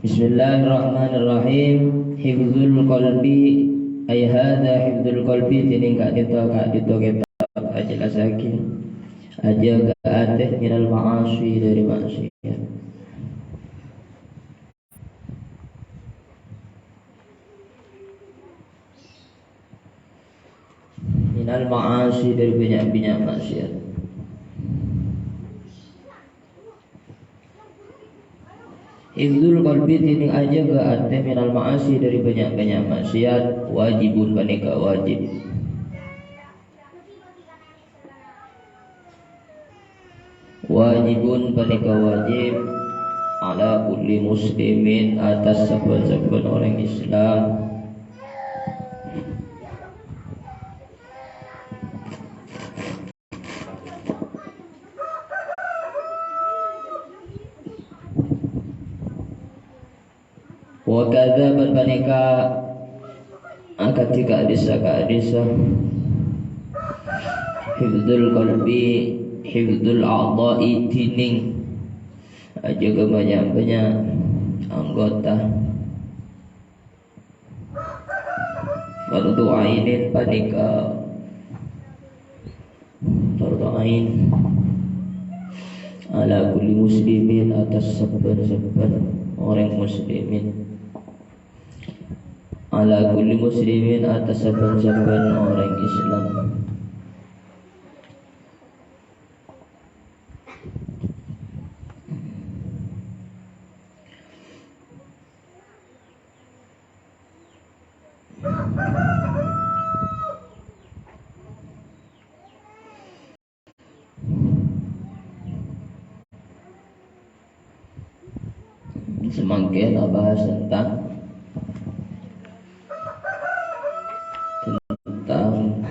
Bismillahirrahmanirrahim. Hifdzul qalbi ay hadza hifdzul qalbi tining ka dito kita ajelasakeun aja ka ateh minal ma'asi dari maksiat. Minal ma'asi dari banyak-banyak maksiat. Hifdzul qalbi tining aja ga ate minal ma'asi dari banyak-banyak maksiat wajibun panika wajib. Wajibun panika wajib ala kulli muslimin atas saben-saben orang Islam. Wa kadzaban panika ketika adisa hifdzul qalbi hifdzul a'dha'i tining aja banyak-banyak anggota fardu ainin panika fardu ain ala kulli muslimin atas saben-saben orang muslimin ala kulli muslimin atas saben-saben orang Islam. Semakin bahas tentang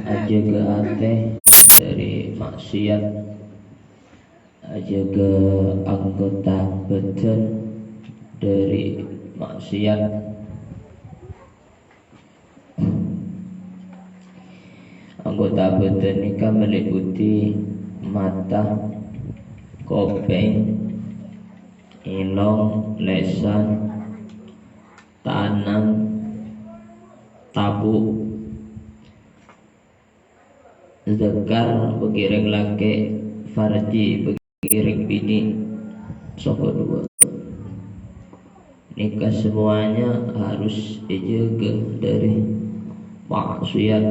ajaga ateh dari maksiat, ajaga anggota badan dari maksiat. Anggota badan ini kan meliputi mata, kuping, ilong, lesan, tangan, tabuk, zakar begiring laki, farji begiring bini, soko dua. Nikah semuanya harus dijaga dari maksiat.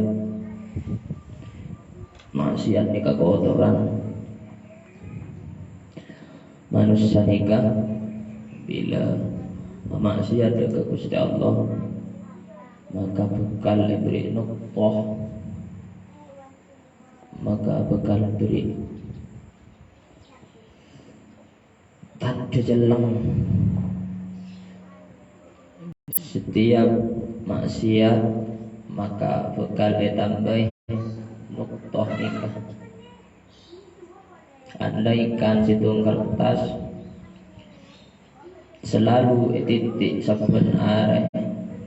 Maksiat nikah kotoran. Manusia nikah bila maksiat ke Gusti Allah maka bekal diberi nutfah, maka bekal beri tanda jelang. Setiap maksiat maka bekal ditambah nutfah nikah. Andaikan situng kertas selalu titik saben areh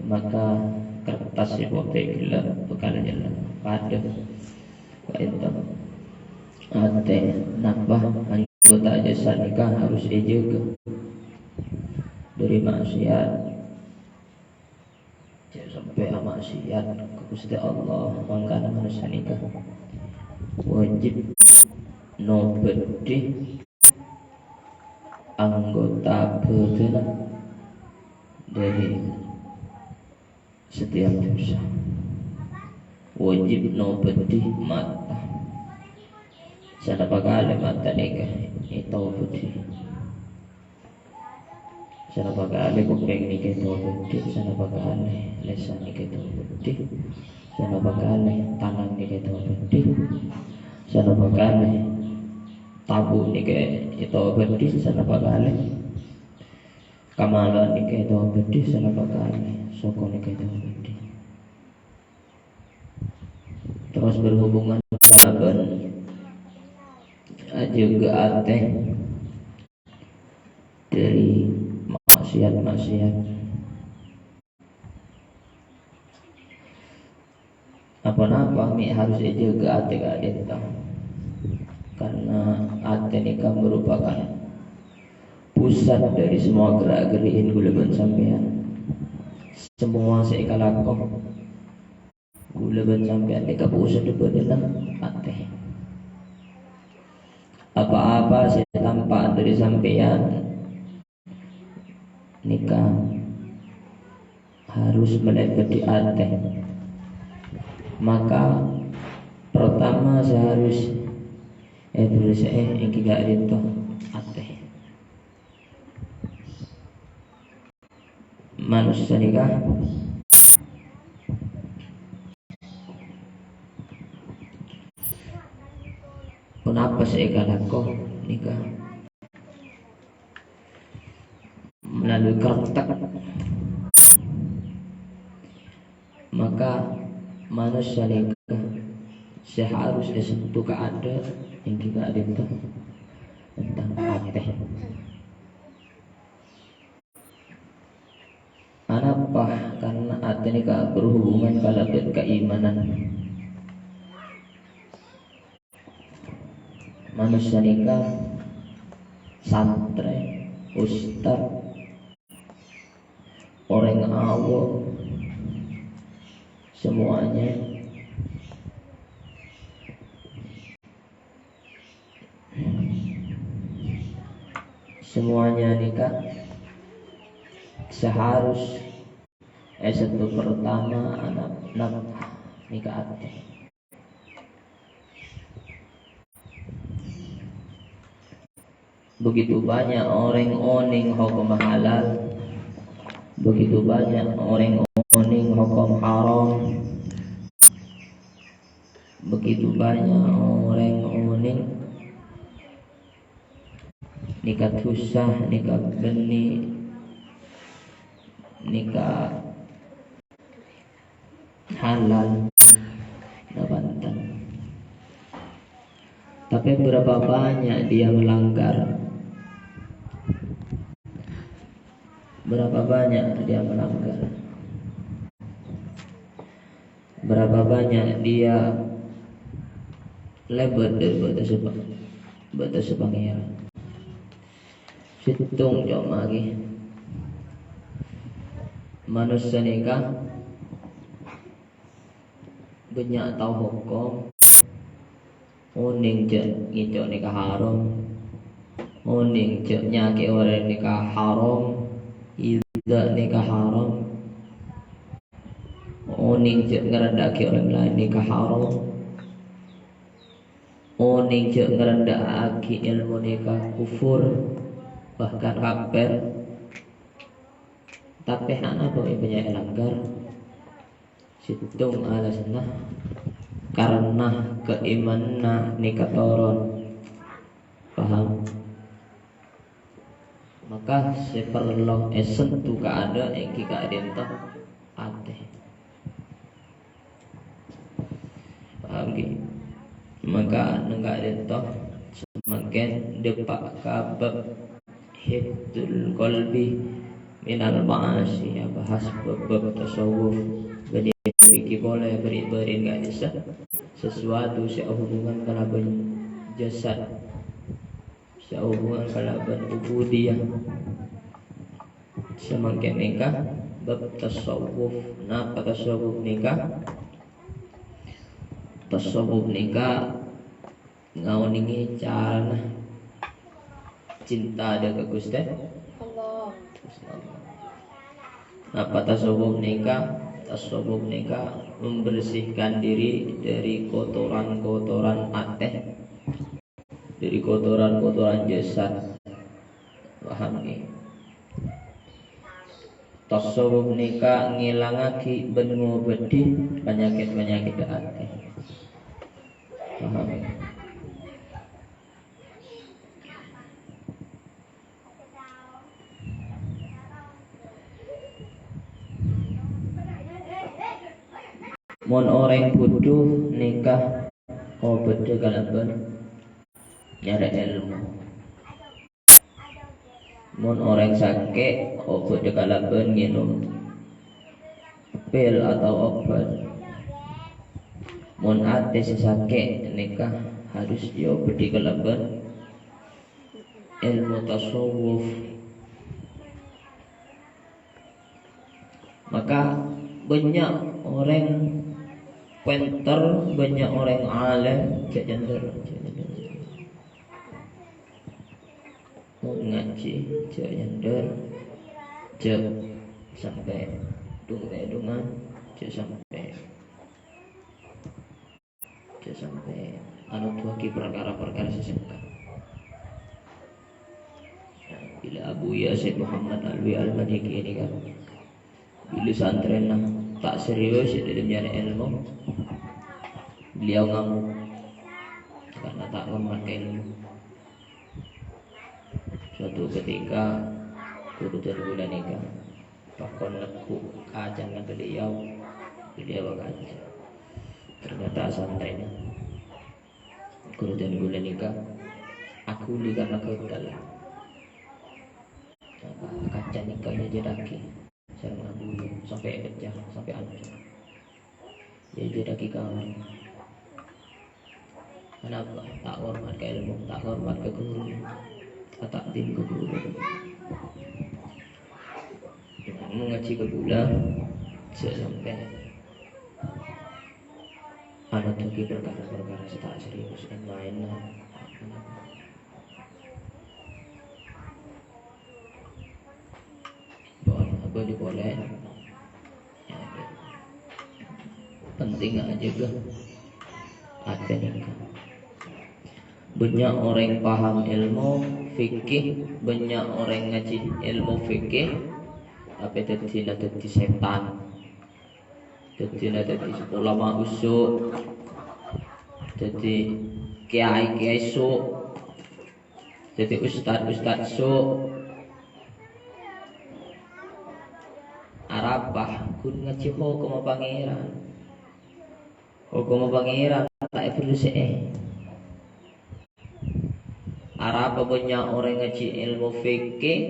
maka kertas seperti gila bekal jalan pada itu ate nambah anggota jasa nikah harus dijaga dari maksiat. Jangan sampai maksiat ke Gusti Allah. Mangkana manusia nikah wajib no bedih anggota badan dari setiap dosa. Wajib no bedih mata. Sana bakal mata nikah itu bedih. Sana bakal kuping nikah itu bedih. Sana bakal lesan nikah itu bedih. Sana bakal tangan nikah itu bedih. Sana bakal tabu nikah itu bedih. Sana bakal kamalan nikah itu bedih. Sana bakal soko nikah itu bedih. Terus berhubungan sahabat juga ateh dari maksiat. Apa-apa mi harus dijaga ate kadeta. Karena ate nikah merupakan pusat dari semua gerak-gerikin gulaban sampean. Semua seikalakok gulaban sampean nika pusat adalah hati. Apa-apa saya tampak dari sampean nika harus melekat di hati. Maka pertama saya harus berusaha yang tidak itu hati. Manusia nikah kenapa seegalako nikah melalui kertek, maka manusia nikah seharusnya sentuh keadaan yang tidak ada tentang hati. Kenapa? Karena hati nikah berhubungan dengan keimanan. Manusia nikah santri, ustad, orang awam, semuanya nikah seharus satu pertama anak nikah hati. Begitu banyak orang oning hukum halal, begitu banyak orang oning hukum haram, begitu banyak orang oning nikah susah, nikah geni, nikah halal, nabantan. Tapi berapa banyak dia melanggar? Berapa banyak dia melanggar? Berapa banyak dia lebar dari batas pangeran? Hitung jom lagi. Manusia nikah banyak tahu hukum. Uning je ngicok nikah haram, uning je nyaki orang nikah haram, ida nikah haram, uning je ngerendaki orang lain nikah haram, uning je ngerendaki ilmu nikah kufur, bahkan kafir. Tapi anak boleh banyak langgar. Situng alasna karena keimanan nikah toron, paham? Maka seperlu sentuh keadaan yang kita adentah ate, paham gitu? Maka nengak adentah semakin depak kabab hibdul qalbi minal ma'asi. Bahas bab tasawuf beri fikih boleh beri enggak bisa sesuatu sehubungan kalaban jasad, sehubungan kalaban ubudiyah, semakin nikah bab tasawuf. Napa tasawuf nikah? Tasawuf nikah ngauningi cara cinta ada ke Gusti Allah. Napa tasawuf nikah? Tasawuf nikah membersihkan diri dari kotoran-kotoran hati, dari kotoran-kotoran jasad. Paham nih? Tasawuf nikah ngilangake ben ngobati penyakit-penyakit hati. Paham nih? Mon orang bodoh nikah beda kalaban nyari ilmu. Mon orang sakit beda kalaban minum pil atau obat. Mon ate sakit nikah harus dia beda kalaban ilmu tasawuf, maka banyak orang pintar, banyak orang alim, mau ngaji, nyender, sampai dungan, sampai anu tuaki perkara-perkara sesungguhnya. Bila Abu Yasin Muhammad Alwi Al-Maliki ini kan, bila santren tak serius dalam mencari ilmu, beliau ngamuk karena tak memakai ilmu. Suatu ketika guru tergula nikah, pakon leku kacan beliau kaca. Ternyata santrenya guru tergula nikah, aku li karena kegagalan. Kaca nikahnya jedaki sareng abu sampai pecah, sampai hancur. Dia jedaki kamar. Kenapa? Tak hormat ke ilmu, tak hormat ke guru, tak tim ke guru. Mengaji ke gula sampai anak tuki perkara-perkara tak serius dan main boleh ya, penting aja gak ada nikah. Banyak orang paham ilmu fikih, banyak orang ngaji ilmu fikih, tapi tidak setan, tidak ulama usuk, jadi kiai sok, jadi ustad sok. Arabah kun ngaji hukum pangeran tak perlu Arabah banyak orang ngaji ilmu fikih,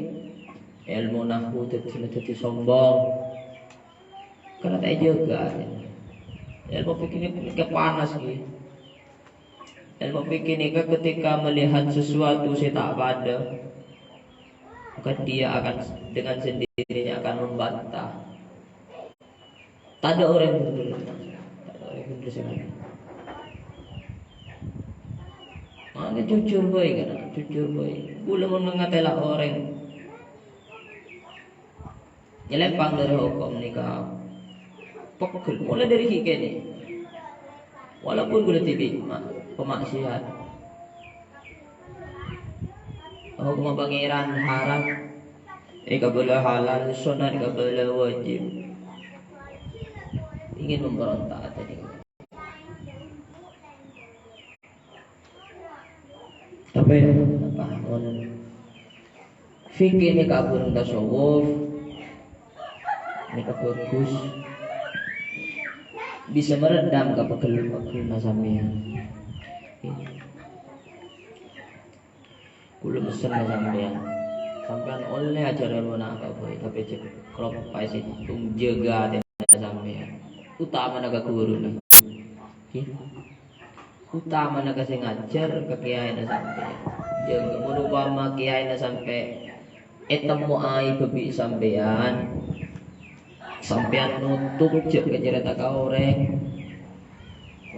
ilmu nahwu jadi sombong karena tak juga ilmu fikih ini kepanas gitu. Ilmu fikih ini ketika melihat sesuatu saya tak pada, maka dia akan dengan sendirinya akan membantah. Tak ada orang yang benar, sekali. Mana jujur boy kan, jujur boy. Belum mengatela orang. Nyelempang dari hukum nikah. Pokok mulai dari hike ni. Walaupun boleh tibi pemaksiat. Hukum pangeran haram, boleh halal, sunat boleh wajib. Ingin memberontak tadi. Tapi apa? Fikih ni kabur tasawuf, ni bagus, bisa meredam kepegel-pegel nasamian. Kulo mesen sampean. Sampean oleh ajaran mana apa boy, tapi kalau pasti tung jaga dan sampean. Utama naga guru nah. Utama naga sing ngajar ke kiai na sampean. Jeung mun kiai na sampai etemu ai bebi sampean. Sampean nutup jeung kecerita ka oreng.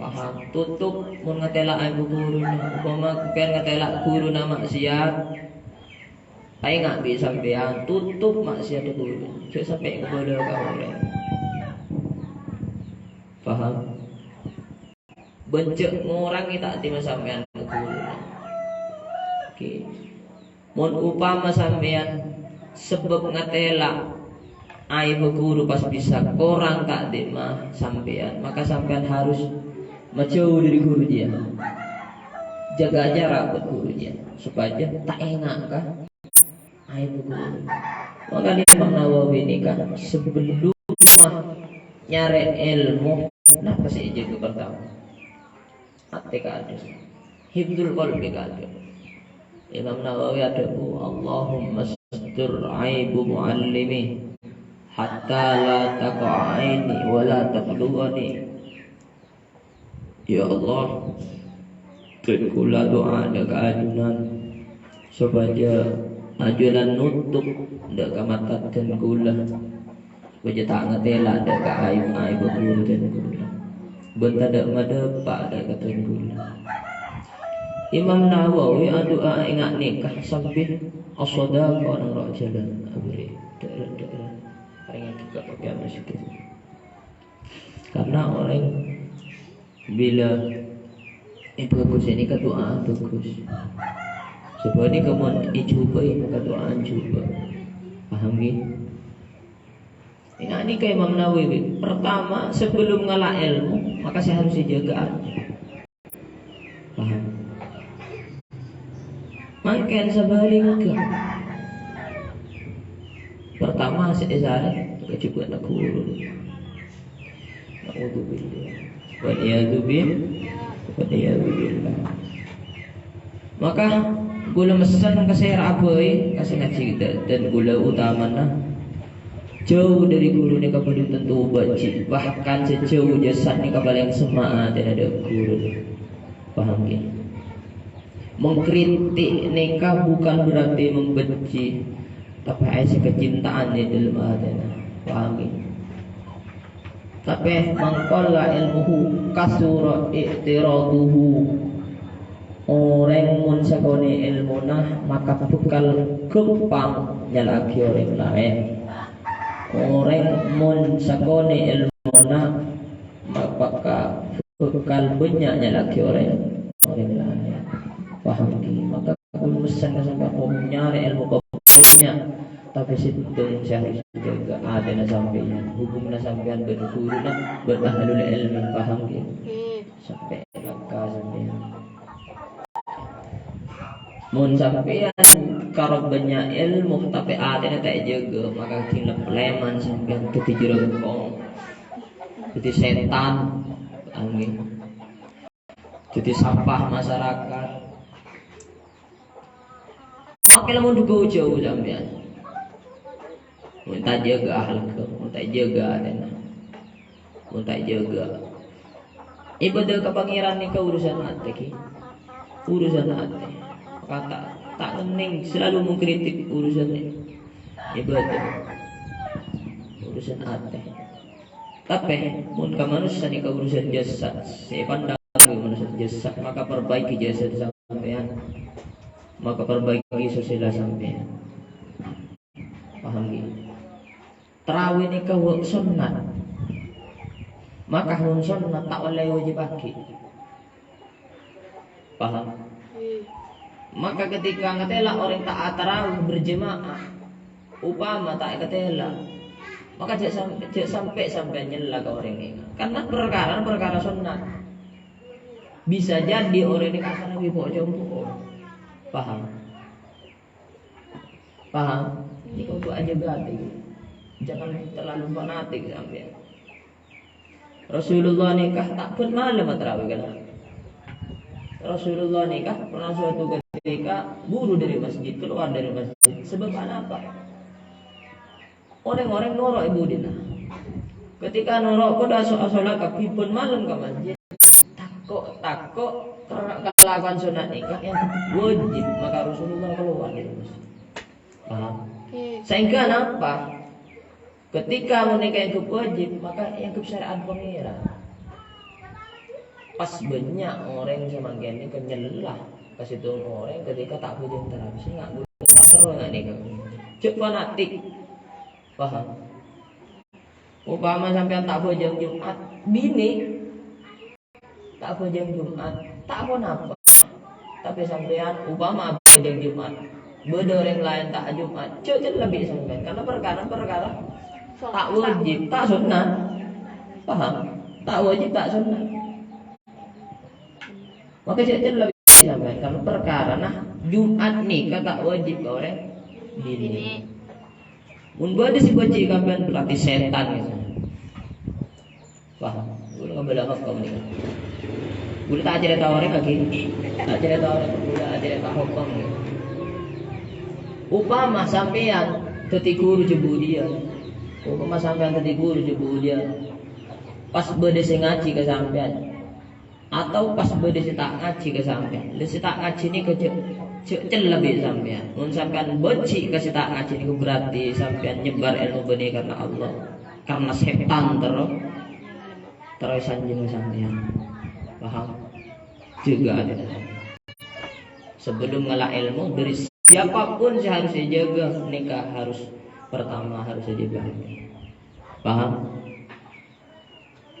Paham tutup mun ngatela ai guru upama pen ngatela guru na maksiat ai ngak bisa sampean tutup maksiat guru cek sampai kepada ka orang paham bencek ngorang kita timah sampean ke guru oke mun upama sampean sebab ngatela ai guru pas bisa korang tak timah sampean maka sampean harus menjauh dari guru dia, jaga jarak buat guru dia supaya tak enak kan? Aib guru. Maka Imam Nawawi ini kan sebelum nyari ilmu, nah pasti jadi pertama. Hati kado, hibdul qalbi kado. Imam Nawawi ada Allahumma astur aibu muallimi hatta la taqa'aini wa la taqlughani. Ya Allah, kula doa ada keadunan supaya ajulan nutup ndak kamatatan gula baca tak ngetela ndak ka aib guru dan gula bentar ndak madepak ndak kata gula. Imam Nawawi doa ingat nikah sampai as-sadaqah orang rak jalan abri daerah paling juga pakai masjid. Karena orang bila bagus ini ke doa bagus. Sebab ni kamu icuba ke doa cuba. Paham ni? Ingat ni ke Imam Nawawi. Pertama sebelum ngalah ilmu maka saya harus dijaga. Paham? Makin sebaliknya. Pertama saya cuba nak guru. Alhamdulillah. Waliyadzubillah. Maka gula mesan kasih rabai kasih ngaji dan gula utamanya jauh dari guru ni kapal tentu baci bahkan sejauh jasad ni kapal yang semaa dan ada guru. Paham ya? Mengkritik nikah bukan berarti membenci, tapi ada kecintaan di dalam hatinya. Paham ya? Tapi mangkala ilmuhu kasura i'tiraduhu. Orang mun sakone ilmunah maka bekal gempang nyalaki orang lain. Orang mun sakone ilmunah maka bekal banyak nyalaki orang lain. Paham ki? Maka kalau misalnya sampai kamu nyari ilmu banyak tapi situ saya harus jaga ada na sampeyan hubungna sampeyan berguruna berahlul ilmi. Paham ki? Sampai laka sampeyan mun sampeyan karep banyak ilmu tapi ada na tak jaga maka kina leman sampeyan teti jerengkong teti setan. Angin teti sampah masyarakat. Makin mau duga jauh sampeyan minta jaga akhlak, minta jaga adana, minta jaga ibadah ke pangeran ni ke urusan hati, urusan hati. Kata tak kening selalu mengkritik urusan ni ibadah, urusan hati. Tapi mun ke manusia ni ke urusan jasad, saya pandang ke manusia jasad maka perbaiki jasad sampean, maka perbaiki sosial sampean. Paham gitu? Tarawih ni kau sunat, maka hun sunat tak boleh wajib pagi. Paham? Maka ketika ngetela orang tak tarawih berjemaah, upama tak ngetela, maka sampai nyela ke orang ini. Karena perkara sunat. Bisa jadi orang ini kasar lagi bawa jompo. Paham? Paham? Ini kau tu aja berarti. Jangan terlalu fanatik sampai. Rasulullah nikah tak pun malam tarawih kan. Rasulullah nikah pernah suatu ketika buru dari masjid, keluar dari masjid. Sebab apa? Orang-orang norok ibu dina. Ketika norok kau dah sholat kaki pun malam ke masjid. Takut kelakuan sunat nikah yang wajib maka Rasulullah keluar dari masjid. Paham? Sehingga apa? Ketika menikah yang wajib maka yang syariat pengira. Pas banyak orang semakin ini kenyelah kasih tahu orang ketika tak pujian terawih nggak guna terus nggak nikah. Cuk fanatik. Paham? Upama sampai tak pujian Jumat bini tak pujian Jumat tak pun apa. Tapi sampean upama pujian Jumat beda orang lain tak Jumat cuk lebih sampean karena perkara tak wajib, tak sunnah. Paham? Tak wajib, tak sunnah. Maka saya lebih sampai kalau perkara nah Jumat ni kata wajib kau orang dini. Mun buat si baca kapan berarti setan gitu. Paham? Guru ngambil apa kau ni? Guru tak cerita orang lagi, tak cerita orang, guru tak cerita hukum ni. Upama sampean teti guru jebu dia. Upama sampean tadi guru jebu dia. Pas bede sing ngaji ke sampean. Atau pas bede si tak ngaji ke sampean. Le si tak ngaji ni lebih sampean. Mun sampean benci kasih tak ngaji niku berarti sampean nyebar ilmu benih karena Allah. Karena setan terus anjing sampean. Paham? Juga ada. Sebelum ngalah ilmu dari siapapun seharusnya jaga nikah harus pertama harus dijaga. Paham?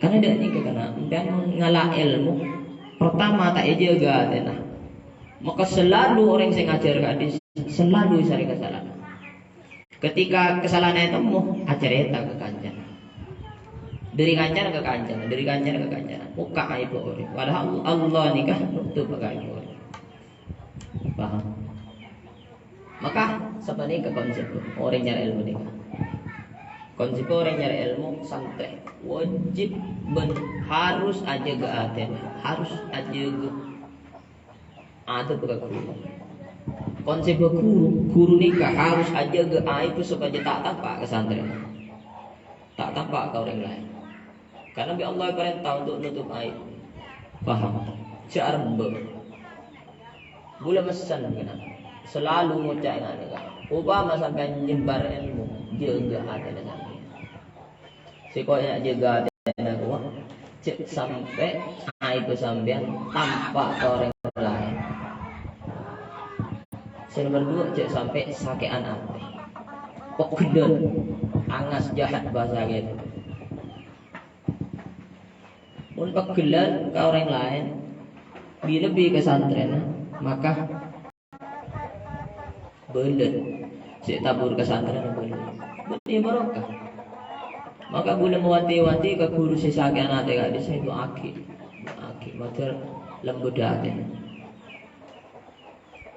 Karena dia nikah karena dan ngalah ilmu pertama tak jaga tenah. Maka selalu orang yang ngajar hadis selalu cari kesalahan. Ketika kesalahan itu mau ajar eta ke kancan. Dari kancan ke kancan, dari kancan ke kancan. Muka aib orang. Padahal Allah nikah nutup aib orang. Paham? Maka sebenarnya ke konsep orang nyari ilmu nikah. Konsep orang nyari ilmu santai, wajib harus aja ke aten, harus aja ke ada guru. Konsep guru nikah harus aja ke itu supaya tak tampak ke santri, tak tampak ke orang lain. Karena bi Allah perintah untuk nutup aib. Paham? Jarbe. Boleh mesan kena. Selalu ngucap dengan nikah. Upama sampai nyebar ilmu, jaga hati dan sampai. Sikonya jaga hati dan gua. Cek sampai aib sampean tampak ke orang lain. Nomor 2 cek sampai sakean hati. Pegedon, angas jahat bahasa gitu. Mun pegelan ke orang lain, lebih ke santren, maka belet. Cek tabur ke santren belet. Betul barokah. Maka boleh mewanti-wanti ke guru sesakian hati gak bisa itu aki macam lembut hati.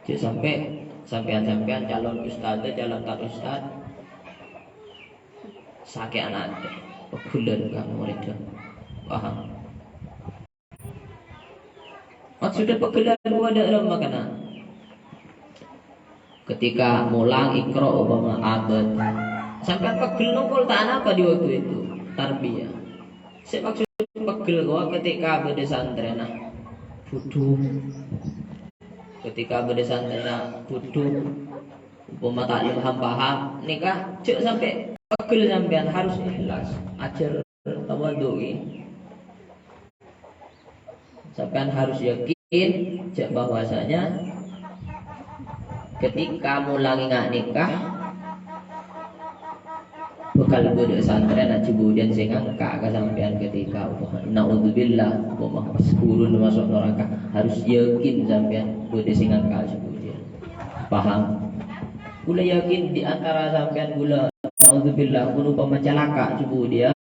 Cek sampean calon ustaz, calon tak ustaz, sakit anak pegulan kan murid. Paham? Maksudnya pegelan gua ada dalam makanan. Ketika mulang ikra umpama abad, sampai pegel nongol tak apa di waktu itu tarbiyah. Saya maksud pegel gua ketika beda santren butuh. Ketika beda santren butuh umpama taklim paham nikah cek sampai pegel sampean harus ikhlas ajar tawadhu'i. Sampean harus yakin cek bahwasanya ketika mulangi ngak nikah bekal bodok santren aja kemudian sing angka ke sampean ketika naudzubillah umpama sepurun masuk neraka harus yakin sampean bodok sing angka kemudian. Paham? Gula yakin di antara sampean gula naudzubillah mun umpama celaka kemudian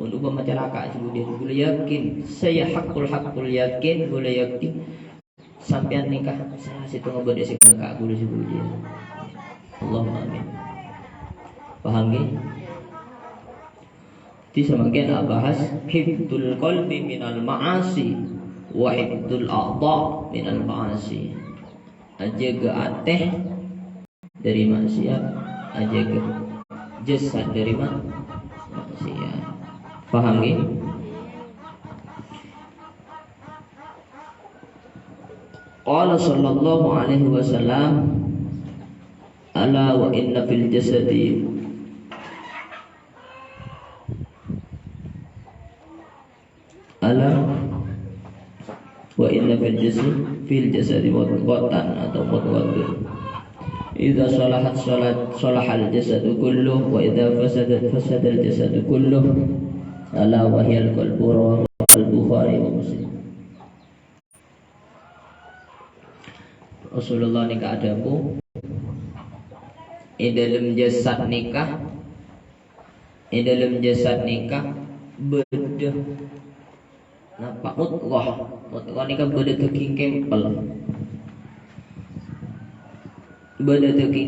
mun umpama celaka kemudian gula yakin saya hakul yakin gula yakin sampean nikah saya situ ngobode sing angka gula kemudian. Allahumma amin. Paham ke? Di semakin bahas hibdul qalbi minal ma'asi wa hibdul a'dha minal ma'asi. Ajaga ateh dari maksiat, ajaga jasad dari maksiat. Paham ke? Qala sallallahu alaihi wasallam ala wa inna fil jasadi ala wa inna fil jasadi mudghatan atau mudghatun idza salahal jasadu kulluh wa idza fasadal jasadu kulluh ala wa hiyal qalbu al-Bukhari wa Muslim. Rasulullah nikah adaku dalam jasad nikah bedah napa mutghah nikah bedah teking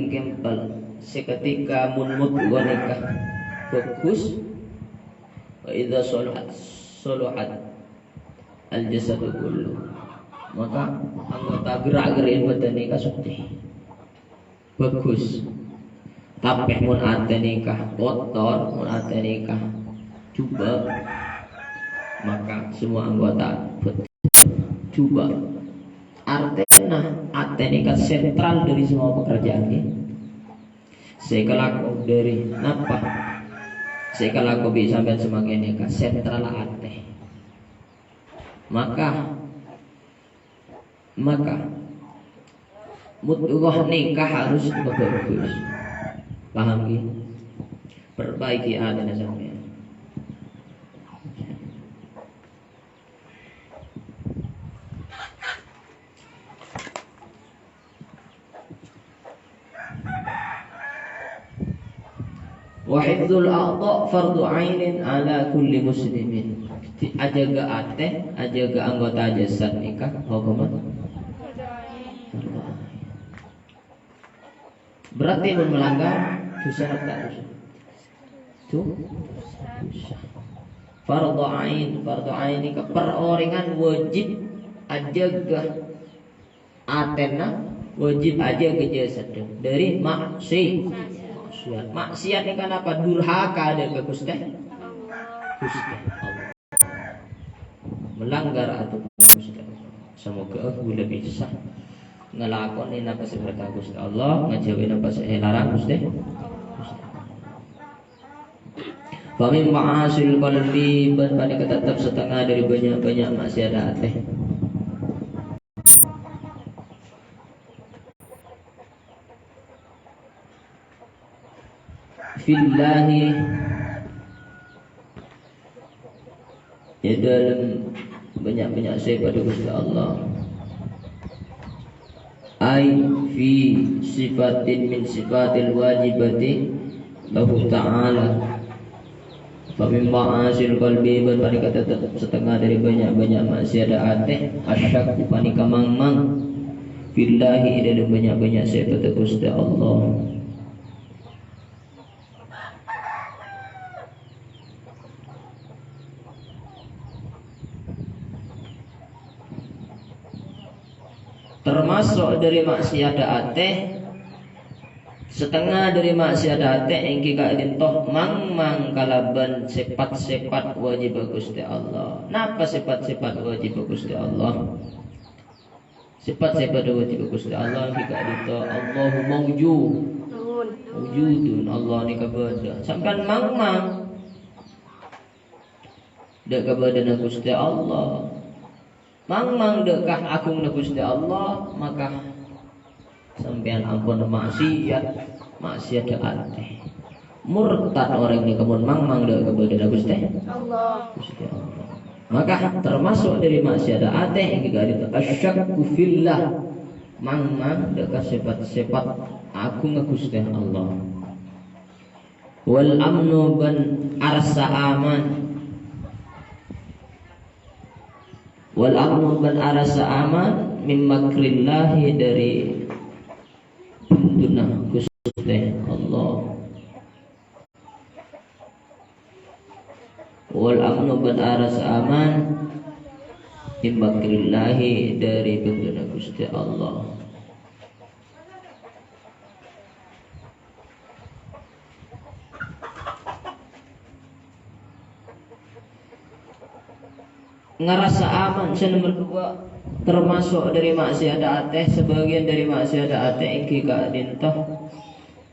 kempel seketika mun mutghah nikah bagus wa idza salahat al jasadu kullu maka anggota gerak-gerik badan nikah sukti bagus. Tapi mun ate nikah kotor, mun ate nikah coba maka semua anggota coba artinya atenikat sentral dari semua pekerjaan ini. Sekalaku dari napa? Sekalaku bisa sampai semakin nikah sentral ate. Maka mutuah nikah harus bagus. Paham ki? Perbaiki adanya sampean. Wahidul a'dha fardu ainin ala kulli muslimin. Ajaga ate, ajaga anggota jasad nikah hukumnya. Berarti melanggar dosa atau tak dosa? Dosa. Fardu ain ini perorangan wajib ajaga atena, wajib ajaga jasad dari maksiat. Maksiat ini kan apa? Durhaka dan ke Gusti Allah. Melanggar atau Gusti Allah. Semoga boleh bisa ngelakoni apa seperti Gusti Allah, ngejauhin apa larang Gusti. Famin ma'asil qalbi ban tetap setengah dari banyak-banyak maksiat hati. Fillahi ya dalam banyak-banyak saya pada Gusti Allah. Ai fi sifatin min sifatil wajibati lahu ta'ala. Fa min ma'asil qalbi ban panika tetap setengah dari banyak-banyak maksiat hati asyak panika mang-mang fillahi dalam banyak-banyak saya pada Gusti Allah. Termasuk dari maksiat ate setengah dari maksiat ate engki kaidin toh mang kalaban sifat-sifat wajib Gusti Allah. Napa sifat-sifat wajib Gusti Allah? Sifat-sifat wajib Gusti Allah engki kaidin toh Allahu mawjudun Allah ni kabada. Sampai mang dak kabada Gusti Allah. Mang dekah agung Gusti Allah maka sampean ampun maksiat ate. Murtad orang ini kemun mang dek kepada Gusti Allah. Maka termasuk dari maksiat ate yang juga itu asyakku fillah. Mang dekah sifat-sifat agung Gusti Allah. Wal amnu ban arsa aman. Wal amnu ban arasa aman min makrillahi dari tuntunah Gusti Allah. Wal amnu ban arasa aman min makrillahi dari tuntunah Gusti Allah. Ngerasa aman nomor 2 termasuk dari maksiat ate sebagian dari maksiat ate engki ka dintoh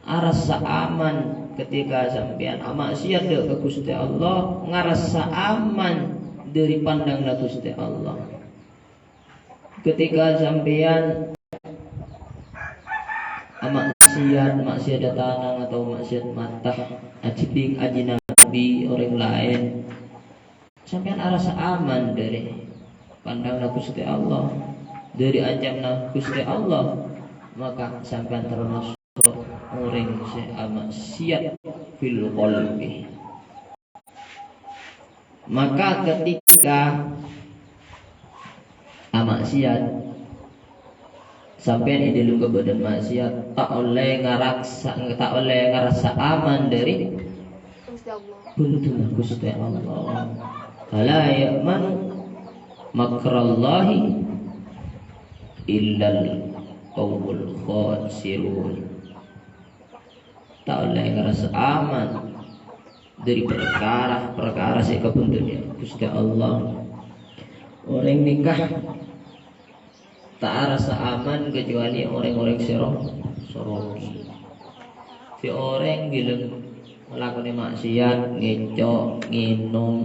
arasa aman ketika sampean maksiat ke Gusti Allah ngerasa aman dari pandang Gusti Allah ketika sampean maksiat tanang atau maksiat mata ajibing ajinabi orang lain sampean arasa aman dari pandang Gusti Allah, dari ancaman Gusti Allah, maka sampean termasuk orang maksiat fil qalbi. Maka ketika maksiat sampean di dalam kebadan maksiat tak oleh ngerasa aman dari Gusti Allah. Fala ya'manu makrallahi illal qawmul khasirun. Tak oleh ngerasa aman dari perkara sekapuntennya Gusti Allah. Orang nikah tak rasa aman kecuali orang-orang sorogi. Si orang bilang melakukan maksiat, ngecok, nginum,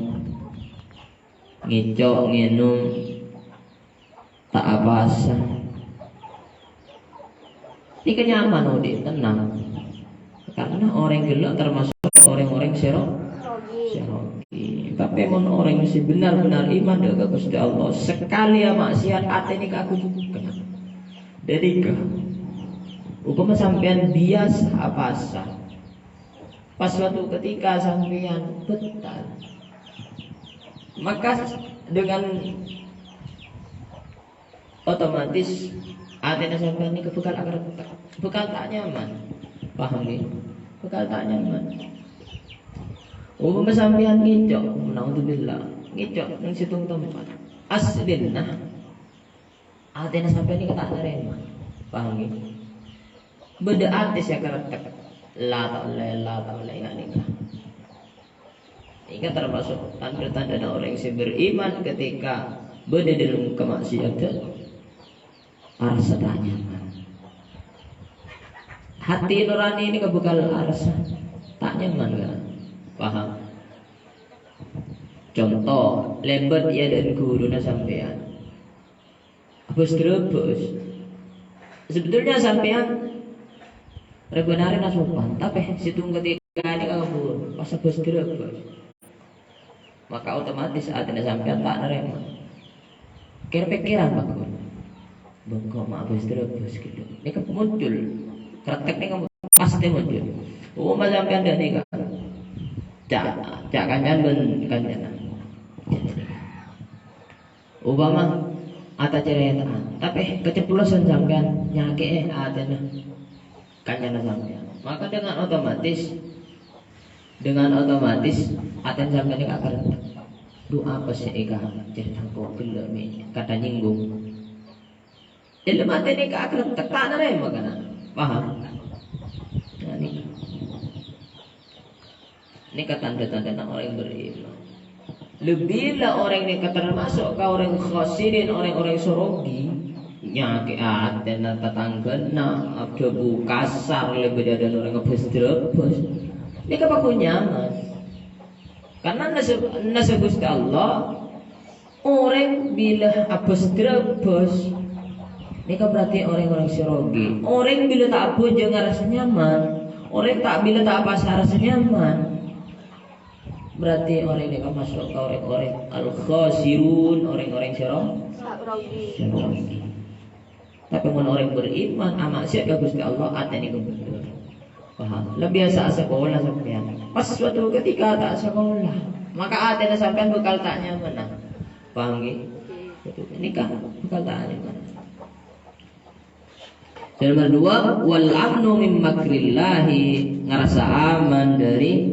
tak abasa. Ini kenyaman udah tenang. Karena orang gelap termasuk orang-orang sorogi. Tapi mon orang yang benar-benar iman dengan Gusti Allah, sekali ya maksiat ate ini aku juga. Jadi upama sampean biasa apa sah. Pas suatu ketika sampean betal, maka dengan otomatis ate sampean ini bekal tak nyaman. Paham nih? Bekal tak nyaman. Sampean ngicok, naudzubillah, ngicok nang situng tempat. Aslina atena sampean ini tak nerima. Paham nggih? Beda artis ya karakter. La tak oleh ngene. Ini termasuk tanda-tanda orang yang beriman ketika beda dalam kemaksiatan. Rasa tak nyaman. Hati nurani ini kebekal rasa tak nyaman kan? Paham? Contoh, lembat ya dan guruna sampean. Habis terus. Sebetulnya sampean rebenarin asupan, tapi situng ketika ini kabur, pas habis terus. Maka otomatis saat ini sampean tak nerima. Kira-kira bakul. Bengkok mak habis terus gitu. Ini kan muncul. Kretek ini kamu pasti muncul. Mas sampean dak nikah. Cak kancan kancan. Obama ata cerita, tapi keceplosan sampean nyake atena kancan sampean. Maka dengan otomatis aten sampean ini akan doa apa sih eka cerita kok gelem kata nyinggung. Ilmu aten ini akan tak nerima kana. Paham? Nah, ini tanda-tanda orang yang beriman. Lebihlah orang yang termasuk ke orang khasirin, orang-orang sorogi, nyaki dan tetanggana, debu kasar lebih dari orang ngebes. Ini kepaku nyaman. Karena nasa Gusti Allah, orang bila habis drebes, ini kan berarti orang-orang sorogi. Orang bila tak apa jangan rasa nyaman. Orang tak bila tak apa rasa nyaman. Berarti orang ini kan masuk ke orang-orang al-khasirun, orang-orang sorogi. Tapi orang beriman amak siap ke Gusti Allah atene kebetulan. Paham? Lebih biasa sekolah sampean. Pas suatu ketika tak sekolah, maka atene sampean bekal tak nyaman. Paham nggih? Ini kan bekal tak nyaman. Dan nomor 2, wal amnu min makrillahi, ngerasa aman dari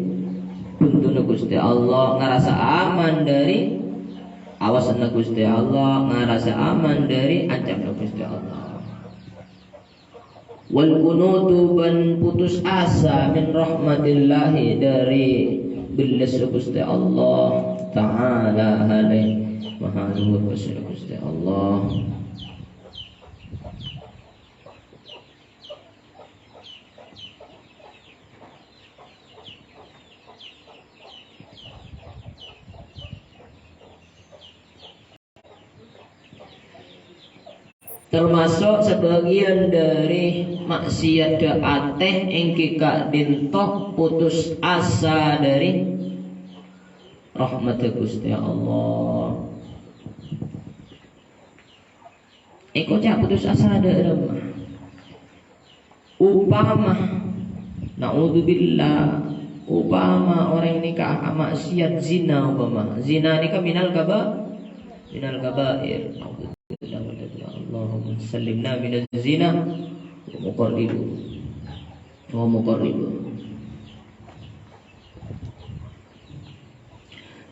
buntuna Gusti Allah, ngerasa aman dari awasan Gusti Allah, ngerasa aman dari ancaman Gusti Allah. Wal kunutu ban putus asa min rahmatillahi dari belas Gusti Allah Ta'ala alaihi maha luhur Gusti Allah. Termasuk sebagian dari maksiat ateh engkika dintoh putus asa dari rahmat Gusti Allah. Eko cak putus asa dari upama naudzubillah, upama orang nikah maksiat zina, upama zina nikah minal kabair. Allahumma sallimna minaz zina wa muqarribu.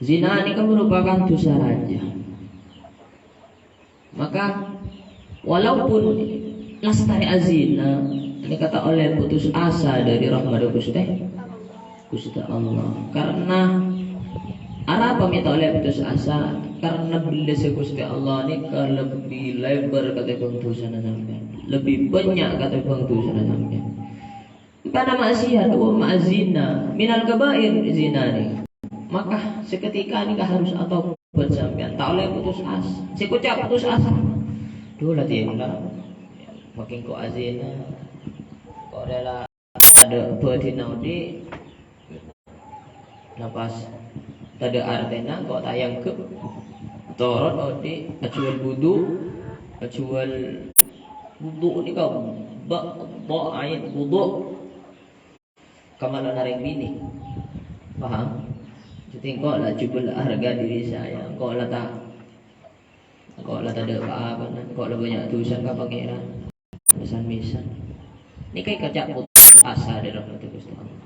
Zina ini kan merupakan dosa raja. Maka walaupun lastari azina, ini kata oleh putus asa dari rahmat Gusti Allah. Karena Ara pamit oleh putus asa karena bila Gusti Allah ni lebih lebar kata bang dosa sampean, lebih banyak kata bang dosa sampean. Pada maksiat wa ma'zina minal kabair zina ni. Maka seketika ni harus atau buat sampean tak oleh putus asa. Sekucap putus asa. Dulu lah makin kau azina kau rela ada bertinau di nafas tada artena kau tayang ke torot odi acual wudu ni kau ba ayat wudu kamalan naring bini paham jadi kau lah cuba harga diri saya kau lah tak ada apa kau lah banyak tulisan ke pangeran misan ni kai kacak putus asa dari rahmat Gusti Allah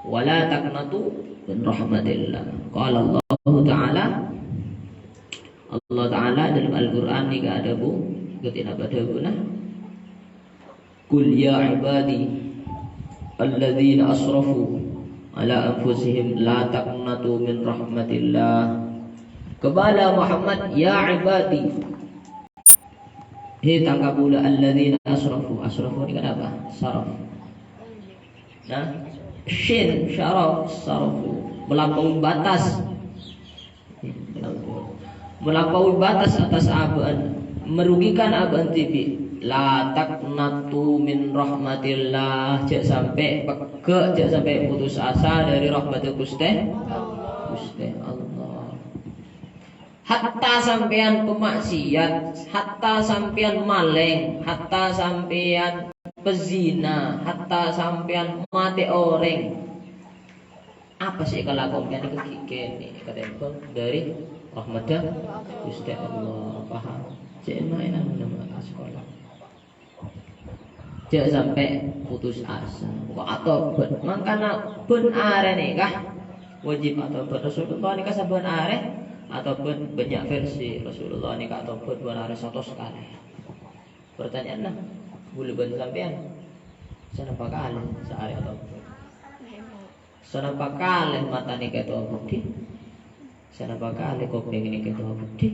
wala taqnatu min rahmatillah qala Allah Ta'ala dalam Al-Quran ni ada bu ketika pada guna kul ya ibadi alladzina asrafu ala anfusihim la taqnatu min rahmatillah kepada Muhammad ya ibadi hei tangkapula alladzina asrafu ni kenapa saraf nah shin syaraf sarafu melampaui batas atas abaan merugikan abaan TV la taqnatu min rahmatillah jangan sampai putus asa dari rahmat Gusti Allah hatta sampean pemaksiat hatta sampean maling hatta sampean pezina hatta sampean mati orang apa sih kalau lakukan ini kata dari rahmatnya Gusti Allah paham jangan mainan nama sekolah jangan sampai putus asa atau makanya benar nih kah wajib atau Rasulullah ini kasih benar ataupun banyak versi Rasulullah ini atau benar 100 kali pertanyaan lah boleh bantu sampean senapa kali sehari atau senapa kali mata ni ketua bukti senapa kali kuping ni ketua bukti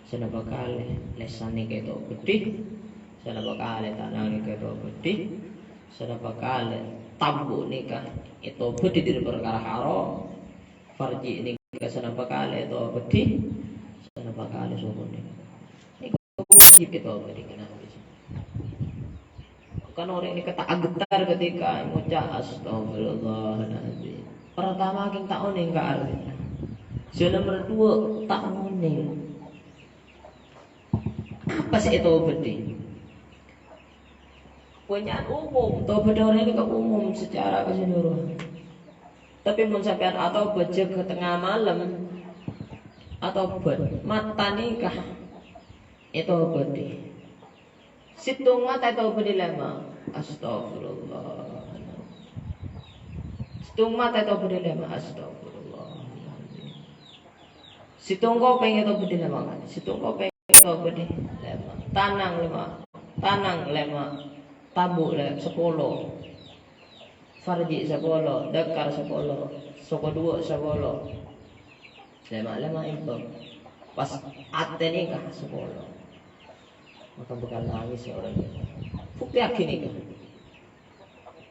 senapa kali lesan ni ketua bukti senapa kali tangan ni ketua bukti senapa kali tabu nikah itu bukti dari perkara haram farji ni senapa kali itu bukti senapa kali subuh ni wajib itu bukti kenapa kan orang ini kata getar ketika mengucap astagfirullahaladzim pertama kita tak oning ke artinya nomor 2 tak oning apa sih itu bedi punya umum taubat orang ini ke umum secara keseluruhan tapi mencapai atau baca ke tengah malam atau mata nikah itu bedi situng mata itu berdilema astagfirullah situng mata itu berdilema astagfirullah situng kopeng itu berdilema situng kopeng itu berdilema tanang lema tabu lem 10 farji 10 dakar 10 soko 2 10 lema itu pas ate nikah 10 maka bakal nangis orang itu. Bukti yakin itu.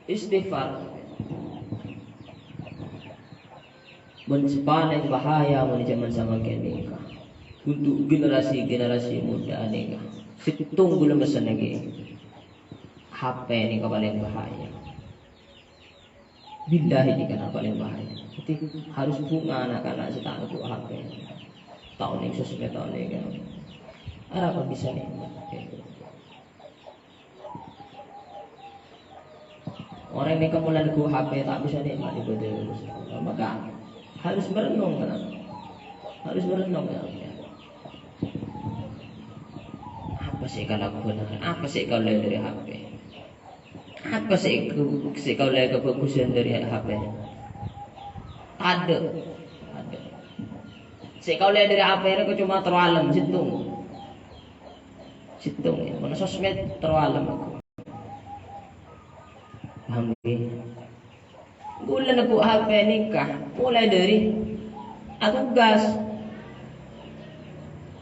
Istighfar. Menciptakan bahaya di zaman sama nikah. Untuk generasi muda nikah. Situng belum pesan lagi. HP ini paling bahaya. Billahi ini kan paling bahaya. Jadi harus bunga anak-anak setan untuk HP. Tahun ini sosmed tahun ini kan. Apa bisa nih? Orang ini kemudian gua HP tak bisa nikmat ibadah maka harus merenung kan? Harus merenung ya. Apa sih kalau benar? Apa sih kalau dari HP? Apa sih kalau kebagusan dari HP? Ada. Sih kalau dari HP itu cuma terlalu situng ya, mana sosmed terlalu aku. Paham Gula na po HP nikah, mulai dari atugas.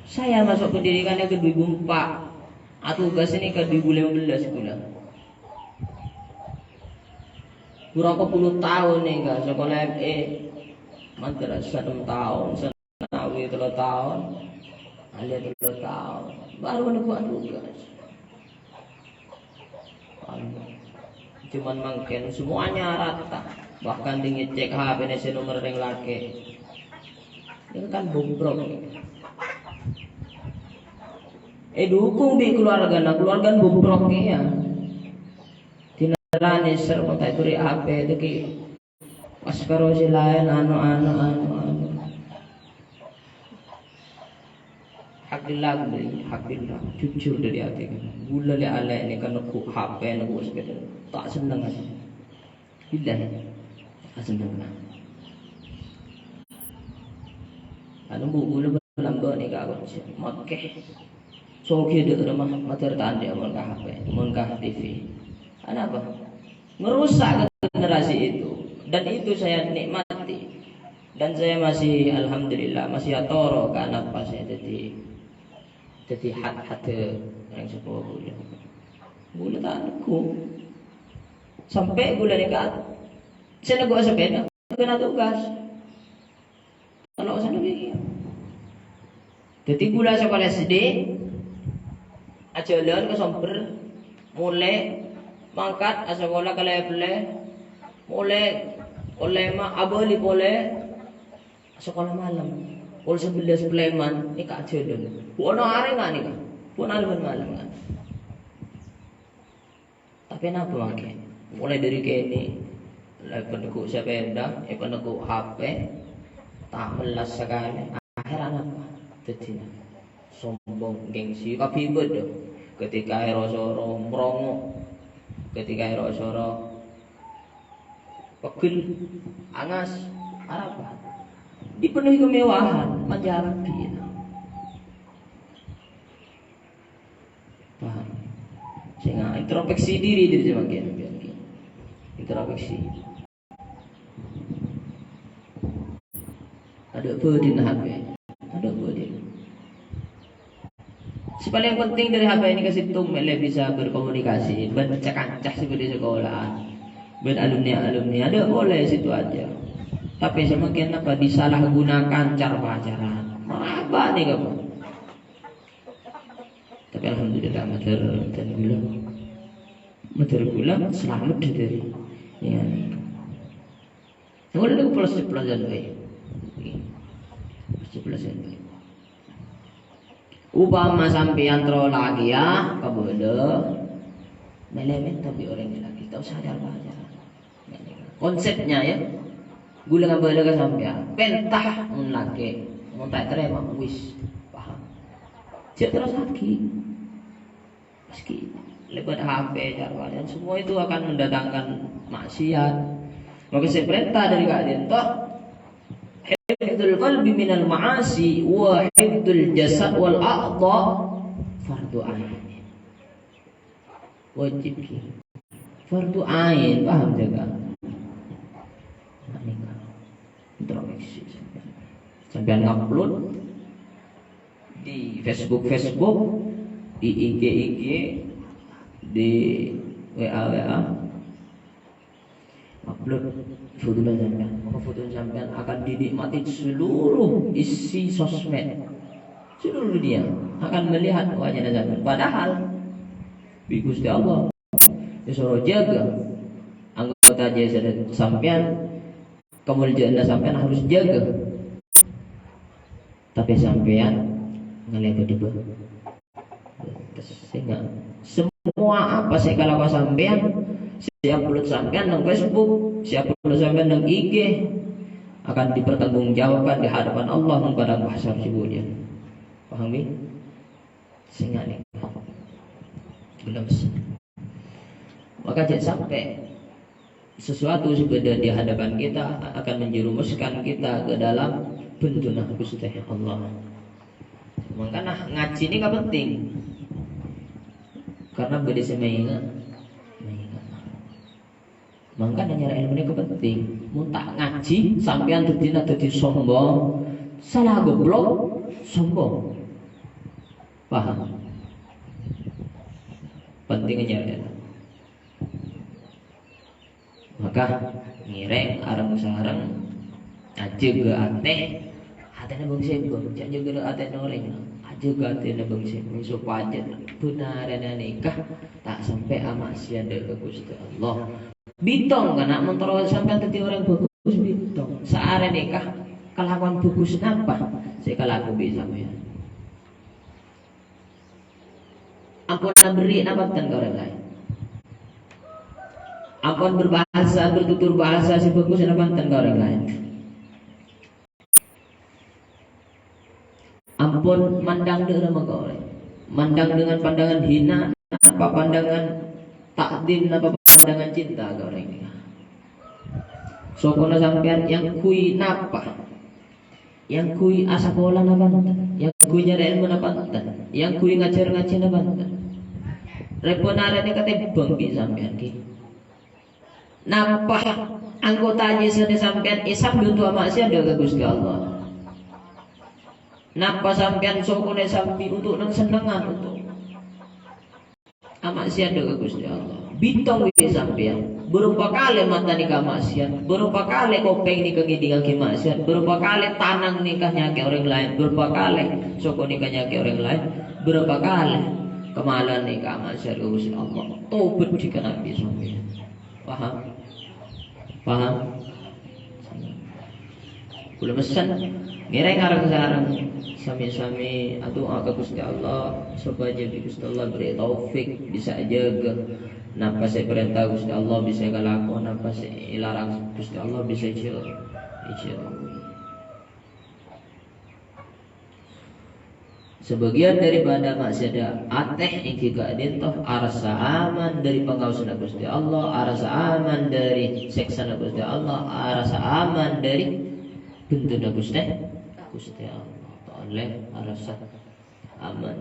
Saya masuk pendidikannya ke 2004. Atugas ini ke 2015 bulan. Berapa puluh tahun nih kak sekolah ME, madrasah 6 tahun, sanawi 3 tahun, aliyah 3 tahun, baru ada buat tugas. Cuman mungkin semuanya rata, bahkan ngecek HP ini nomor yang laki, ini kan bobrok. Dukung di keluarga, nah keluarga bobrok ya. Tinarani ser kota itu di HP itu ki pas karo si lain anu. Hakillah jujur dari hati kan. Gula li ala ini kan aku HP aku sepeda tak seneng aja. Billah tak seneng. Anu bu gula belam do ni ka aku sih. Makke. So kira rumah mater tanda mon ka HP, mon ka TV. Ada apa? Merusak generasi itu, dan itu saya nikmati, dan saya masih alhamdulillah masih atoro karena apa saya jadi hat yang sepuh gula tanku sampai gula dekat saya nego sepeda kena tugas kalau saya begini jadi gula sekolah SD ajalan ke somber mulai mangkat sekolah ke level mulai oleh mak abali boleh sekolah malam pol 11 Sleman ni kak jalan bukan hari nggak nih kak bukan hari malam kan tapi kenapa makin mulai dari kini peneguk sepeda peneguk HP tak melas sekali akhirnya apa jadi sombong gengsi tapi bedo ketika erosoro merongo ketika erosoro pegel angas apa dipenuhi kemewahan menjarapi paham sehingga introspeksi diri dari semakin introspeksi ada burden HP ada burden si paling penting dari HP ini kasih tumele bisa berkomunikasi bercakap-cakap seperti sekolah alumni ada boleh situ aja. Tapi semakin apa disalahgunakan cara pacaran. Apa nih kamu? Tapi alhamdulillah mater gula selamat dari ya. Yang udah plus baik. Plus baik. Upama sampeyan tro lagi ya, kabodo. Melemet tapi orang lagi tahu sadar pacaran. Konsepnya ya. Gula nga bala ka sampeyan pentah mun laki mun tak terima wis paham cek terus lagi meski lebat HP dan semua itu akan mendatangkan maksiat maka saya perintah dari kalian toh hifdzul qalbi minal ma'asi wa hifdzul jasad wal a'dha fardu ain wajib fardu ain paham jaga introspeksi sampai upload di Facebook di IG di WA upload foto sampean maka foto sampean akan dinikmati seluruh isi sosmed seluruh dunia akan melihat wajah sampean padahal bi Gusti Allah disuruh jaga anggota jasad sampean kemuliaan sampean harus jaga tapi sampean ngelihat di bawah sehingga semua apa sih kalau sampean siap upload sampean di Facebook siap upload sampean di IG akan dipertanggungjawabkan di hadapan Allah pada mahsyar sibunya paham ya sehingga nih belum maka jangan sampai sesuatu sudah di hadapan kita akan menjerumuskan kita ke dalam bentunah Gusti Allah. Makanya ngaji ini gak penting. Karena beda sama Makanya nyari ilmu ini penting. Mun tak ngaji sampean dadi sombong, salah goblok, sombong. Paham? Pentingnya nyari ilmu. Maka ngireng areng sareng aja ke atene bangsa bang, aja ke atene orang, aja ke atene bangsa supaya benaran nikah tak sampai amaksiat ke Gusti Allah. Bitong kan mentoro sampai tadi orang bagus bitong. Saare nikah kelakuan bagus napa? Saya kelaku bisa ya. Ampun beri napatan ke orang lain. Ampun berbahasa bertutur bahasa si bagus napatan ke orang lain. Ampun mandang dengan orang. Mandang dengan pandangan hina, apa pandangan takdim, apa pandangan cinta ke orang ini. So kuna sampean yang kui napa, yang kui asa bola napa, yang kui nyari ilmu napa, yang kui ngajar napa. Reponare ni kata bangki sampean ki. Napa anggota Yesus sampean isam duntu maksiat ke Gusti Allah. Napa sampean sokone sampai untuk nang senengan untuk maksiat ke Gusti Allah. Bitong wi sampean berupa kali mata nikah maksiat, berupa kali kopeng nikah ngidingan ke maksiat, berupa kali tanang nikahnya ke orang lain, berupa kali sokone nikahnya ke orang lain, berupa kali kemalan nikah maksiat ke Gusti Allah. Tobat jika Nabi sampean. Paham? Paham? Kula pesan ngereng areng sareng sami-sami atau ke Gusti Allah supaya Gusti Allah beri taufik bisa jaga napa saya perintah Gusti Allah bisa galakon, napa saya larang Gusti Allah bisa jauhi. Sebagian daripada maksiat ateh iki gak dintoh arasa aman dari pengawasan Gusti Allah, arasa aman dari siksa Gusti Allah, arasa aman dari bentuk Gusti Allah. Oleh arasa aman.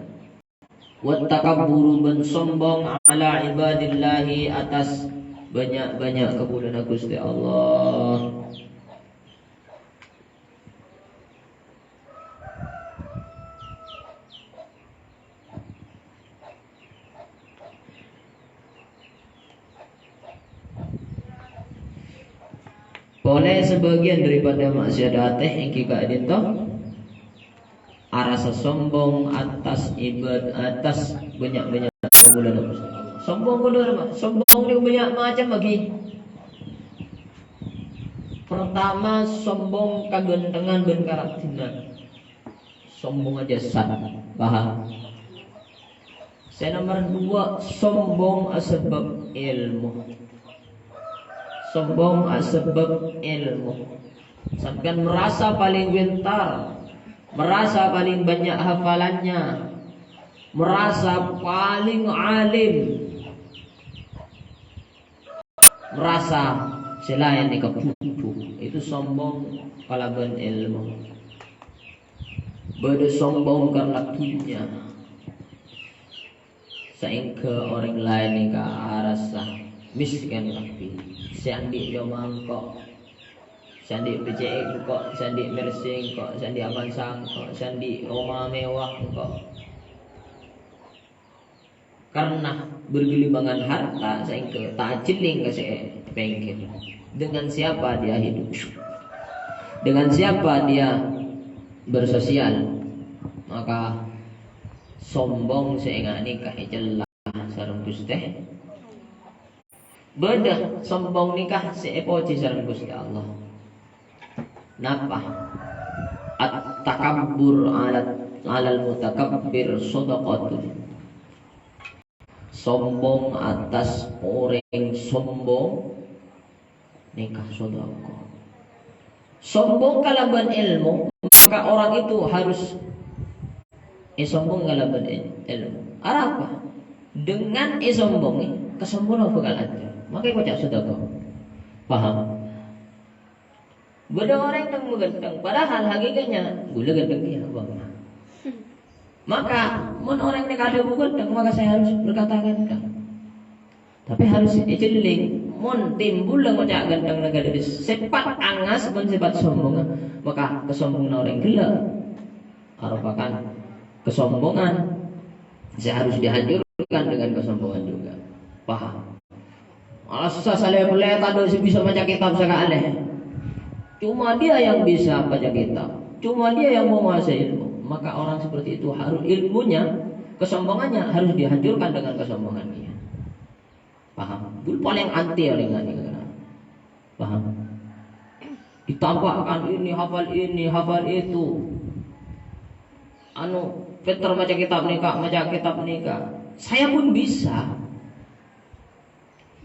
Wattakabburu ben sombong ala ibadillahi atas banyak-banyak kemuliaan Gusti Allah. Boleh sebagian daripada maksiat ateh iki gak dintoh arasa sombong atas atas banyak-banyak kemuliaan Gusti Allah. Sombong kudu apa? Sombong ni banyak macam lagi. Pertama sombong kagentengan ben karatinan. Sombong aja sat. Paham? Saya nomor 2 sombong asbab ilmu. Sombong asbab ilmu. Sampai merasa paling pintar, merasa paling banyak hafalannya, merasa paling alim, merasa selain kepupu. Itu sombong kalaban ilmu. Beda sombong karena dunia, sehingga orang lain yang rasa miskin tapi siandik yo mangkok, siandik BCX kok, siandik Mersing kok, siandik Avansang kok, siandik rumah mewah kok. Karena bergelimbangan harta sehingga tak jeling ke saya pengen. Dengan siapa dia hidup? Dengan siapa dia bersosial? Maka sombong sehingga nikah jelas sareng Gusti. Beda sombong nikah seepoci sareng Gusti Allah. Napa? At-takabbur alal mutakabbir shadaqatun. Sombong atas orang sombong nikah sedekah. Sombong kalaban ilmu, maka orang itu harus sombong kalaban ilmu. Apa? Dengan sombong kesombongan bakal ada. Makanya kocak sedekah. Paham? Beda orang yang mengganteng, padahal hakikatnya gula ganteng dia bang. Maka mun orang yang ada ganteng, maka saya harus berkata ganteng. Tapi harus ijeling mun timbul lang ngocak gandang negara dari sepat angas pun sepat sombong, maka kesombongan orang gila merupakan kesombongan. Saya harus dihancurkan dengan kesombongan juga. Paham? Asa saya pelet ada si bisa baca kitab sekali. Cuma dia yang bisa baca kitab. Cuma dia yang menguasai ilmu. Maka orang seperti itu harus ilmunya, kesombongannya harus dihancurkan dengan kesombongan dia. Paham? Dulu paling anti orang ini. Paham? Ditambahkan ini, hafal itu. Peter baca kitab nikah. Saya pun bisa.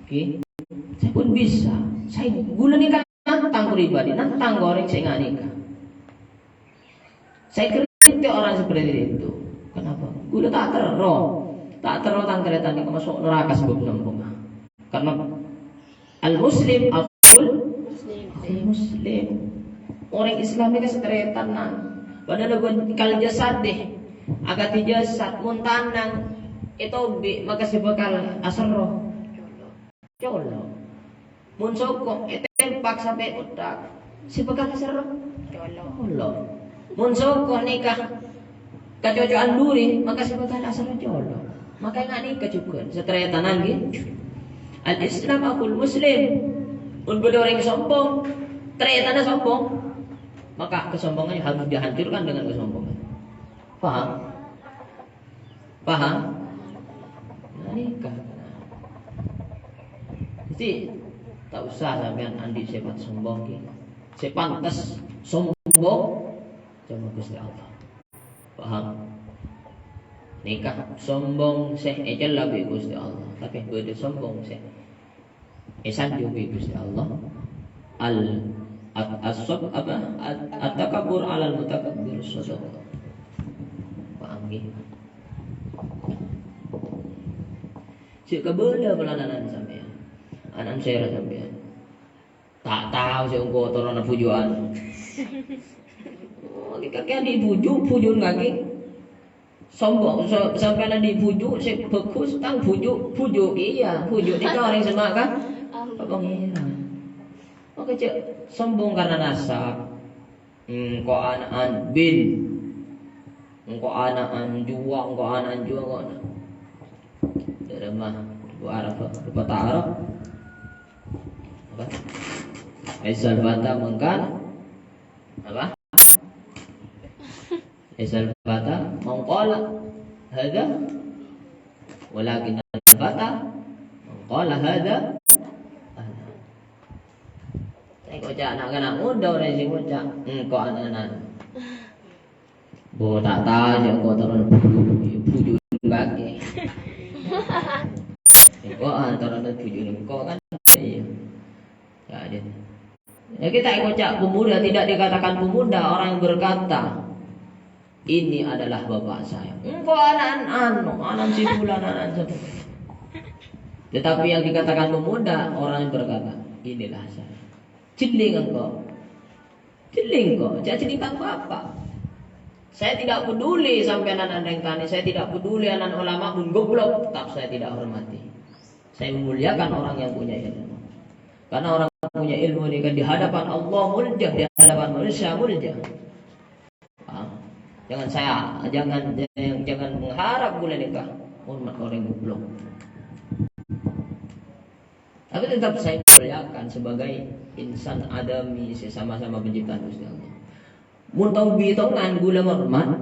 Oke? Saya pun bisa. Saya gula nikah nantang pribadi, nantang goreng saya nggak nikah. Saya kritik orang seperti itu. Kenapa? Gula tak terro tang kereta nikah masuk neraka sebab sombong. Karena al-muslim muslim orang Islam ini keseteretan nang padahal kalau jasad deh agak jasad muntanang itu maka si bakal asro colo mun sokok itu tempak sampai utak si bakal asro colo mun sokok nikah kecocokan duri maka si bakal asro colo maka nggak nikah juga seteretan lagi. Al-Islam akul muslim. Untuk orang sombong, ternyata ada sombong, maka kesombongannya harus dihancurkan dengan kesombongan. Paham? Nah, nikah. Jadi tak usah sampean andi sifat sombong ki. Sepantas sombong sama Gusti Allah. Paham? Nikah sombong seh ejel lebih Gusti Allah, tapi beda sombong seh esan juga Gusti Allah. At-takabbur 'alal mutakabbir sadaqah. Paham nggih? Si kebeula pelananan sampean. Anak saya sampean. Tak tahu si engko torona pujuan. Oh, kakek dipujuk kaki. Sombong sampai nanti pujuk si bagus tang pujuk iya pujuk di orang semak kan apa pengiran oke cek sombong karena nasab engkau anak bin engkau anak juang kok dari mana Arab apa Arab apa Aisal bata mengkan apa Isal bata mengqala hadza walakin al-bata mengqala hadza saya kocak anak muda orang sing kocak engkau anak-anak bo tak tahu ya kau turun bujuk kaki engkau antara bujuk engkau kan iya ya ya kita kocak pemuda tidak dikatakan pemuda orang yang berkata ini adalah bapak saya. Engkau anak si fulan anak siapa. Tetapi yang dikatakan pemuda orang yang berkata, inilah saya. Ciling engkau. Jangan cerita bapak. Saya tidak peduli sampai anak yang tani. Saya tidak peduli anak ulama pun goblok. Tetap saya tidak hormati. Saya memuliakan orang yang punya ilmu. Karena orang yang punya ilmu ini kan di hadapan Allah muljah, di hadapan manusia muljah. Jangan mengharap boleh nikah hormat orang goblok. Tapi tetap saya muliakan sebagai insan adami sama-sama penciptaan Gusti Allah. Mun tau bitongan gula hormat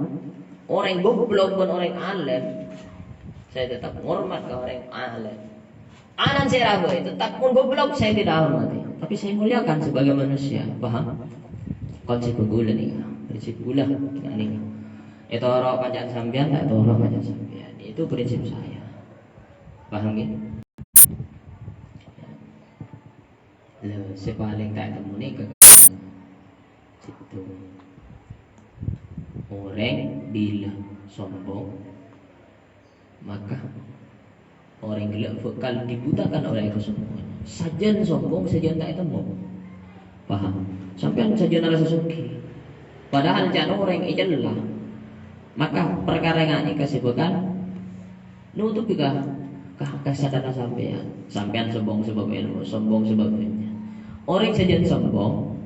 orang goblok pun orang alim. Saya tetap hormat ke orang alim. Anan saya ragu tetap pun goblok saya tidak hormati. Tapi saya muliakan sebagai manusia. Paham? Konsep gula nih. Prinsip gula ini. Itu orang pajak sambian, tak itu orang pajak sambian. Itu prinsip saya. Paham ya? Lo sepaling tak temu ni ke situ. Orang bila sombong, maka orang gila kalau dibutakan oleh kesombongan. Sajian sombong, sajian tak temu. Paham? Sampai sajian rasa suki. Padahal jangan orang ijelah. Maka perkara yang ini kesibukan nutup juga Kesadaran sampean sombong sebab ilmu, sombong sebab ilmu. Orang saja sombong,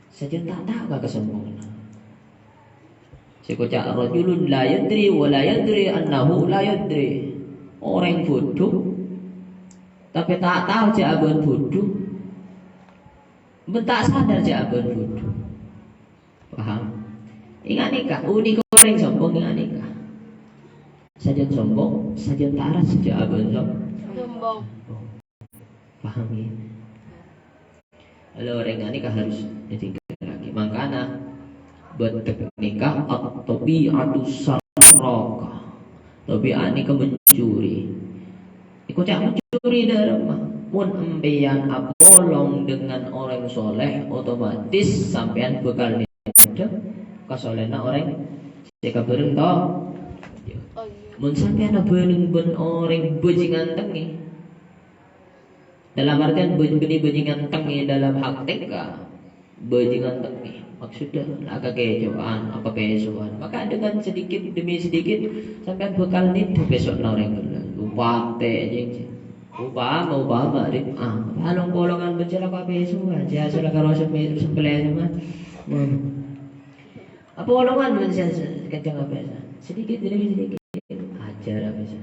saja tak tahu kesombongan. Sekocak rajulun la yadri wa la yadri annahu la yadri. Orang bodoh tapi tak tahu dia abon bodoh. Tak sadar dia abon bodoh. Paham? Ingat nikah, unik orang sombong ingat nikah. Saja sombong, saja taras saja abon sombong. Paham ya? Kalau orang nikah harus ditinggal lagi. Makanya bernikah atau tabi'atus saraka. Tabi'at nikah mencuri. Ikut cak mencuri dari rumah. Mun empian apolong dengan orang soleh, otomatis sampean bekal nikah kasolehna orang jika bereng toh. Mun sampean bereng ben orang bajingan tengi. Dalam artian bajingan tengi dalam hak nikah, bajingan tengi. Maksudnya agak kecoaan, apa pesuan. Maka dengan sedikit demi sedikit sampai bekal itu besok orang lupa teh ubah marif halong bolongan berjalan apa pesuan. Saya sudah kalau sampai sebelah rumah. Apa bolongan berjalan kencang apa sedikit demi sedikit ajar apa sih.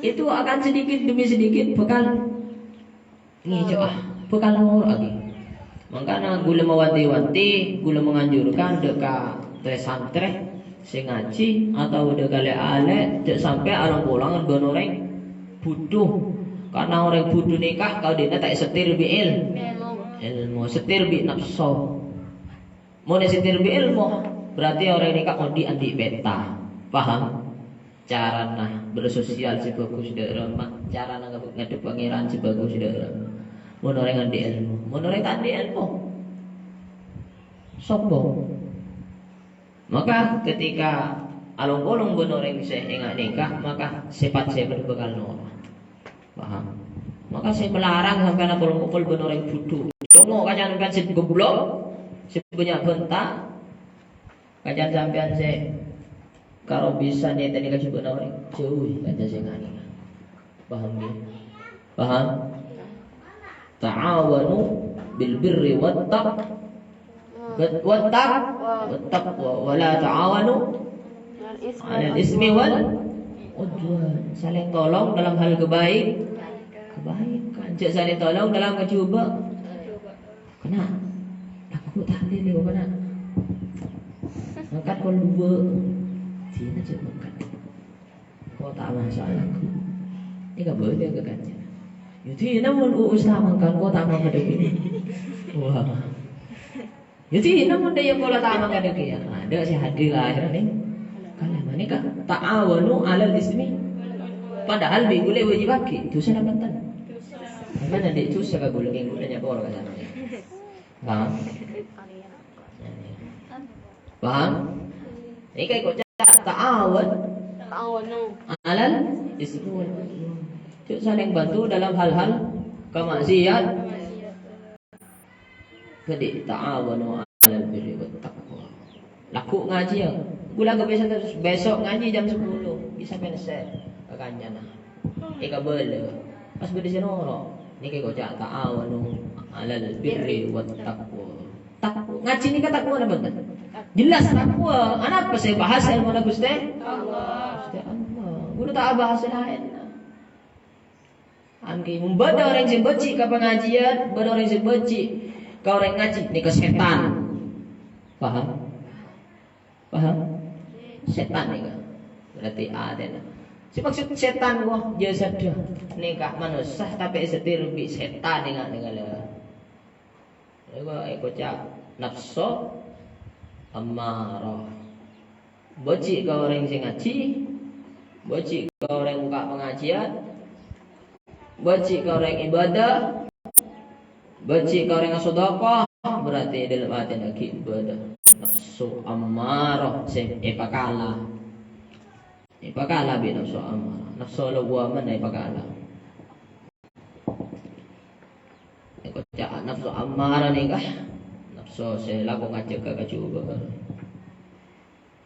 Itu akan sedikit demi sedikit bekal bekal nomor lagi. Makanya gula mewanti-wanti, gula menganjurkan dekat santri sing ngaji atau dekat ale sampai orang pulangan benoreng butuh. Karena orang butuh nikah kau dia tak setir bi ilmu setir bi nafsu. Mau setir bi ilmu berarti orang nikah mau andi beta. Paham? Cara bersosial sebagus dalam cara ngadep pangeran sebagus dalam menoreng andi ilmu menoreng andi ilmu sombong. Maka ketika along-along menoreng saya ingat nikah maka sifat saya berbekal nora. Paham? Maka saya melarang sampai nak kumpul menoreng budu. Cuma kajian kan si goblok si punya bentak kajian sampean saya kalau bisa nih tadi kasih benar jauh kajian saya ngani. Paham dia? Paham? Ta'awanu bil birri wat taqwa wa la ta'awanu 'alal ismi wal udwan. Saling tolong dalam hal kebaikan. Cek saling tolong dalam kecuba. Kena. Aku tak ada ni kena. Angkat kau dua. Sini je makan. Kau tak masalah aku. Ni tak boleh ke kajian. Jadi namun usaha makan kau tak makan degi. Wah. Jadi namun dia pola tak makan degi ya. Ada si hadir lah ni. Kalau mana kan ta'awanu 'alal ismi. Padahal bi boleh wajib bagi. Dosa nak bantan. Mana dia dosa ka boleh ngin boleh nyapa orang sana. Paham? Paham? Ini kayak kau ta'awanu 'alal ismi wal udwan. Saling bantu dalam hal-hal kemaksiat. Jadi ta'awanu 'alal birri wat taqwa. Laku ngaji ya. Bulan kebiasaan terus besok ngaji jam 10 bisa pensel kanjana. Eka boleh. Pas berdiri noro. Ni kayak gocak ta'awanu 'alal birri wat taqwa. Takwa ngaji ni kata takwa apa betul? Jelas takwa. Apa saya bahas ilmu mana Gusti? Allah. Gusti Allah. Guru tak bahas lain. Angki membaca orang yang benci ke pengajian, membaca orang yang benci ke orang ngaji, ni ke setan. Paham? Paham? Setan ni kan? Berarti ada. Si maksud setan wah dia sedih nikah manusia tapi setir bi setan dengan lah. Ikut cak nafsu amarah. Benci ke orang yang ngaji, benci ke orang buka pengajian. Benci ke orang ibadah, benci ke orang sedekah, berarti dalam hati lagi ibadah. Nafsu amarah sing ipakala. Ipakala bi nafsu amarah. Nafsu lawaman ipakala. Ikut cak nafsu amarah ni kah? Nafsu saya laku ngajak ke coba.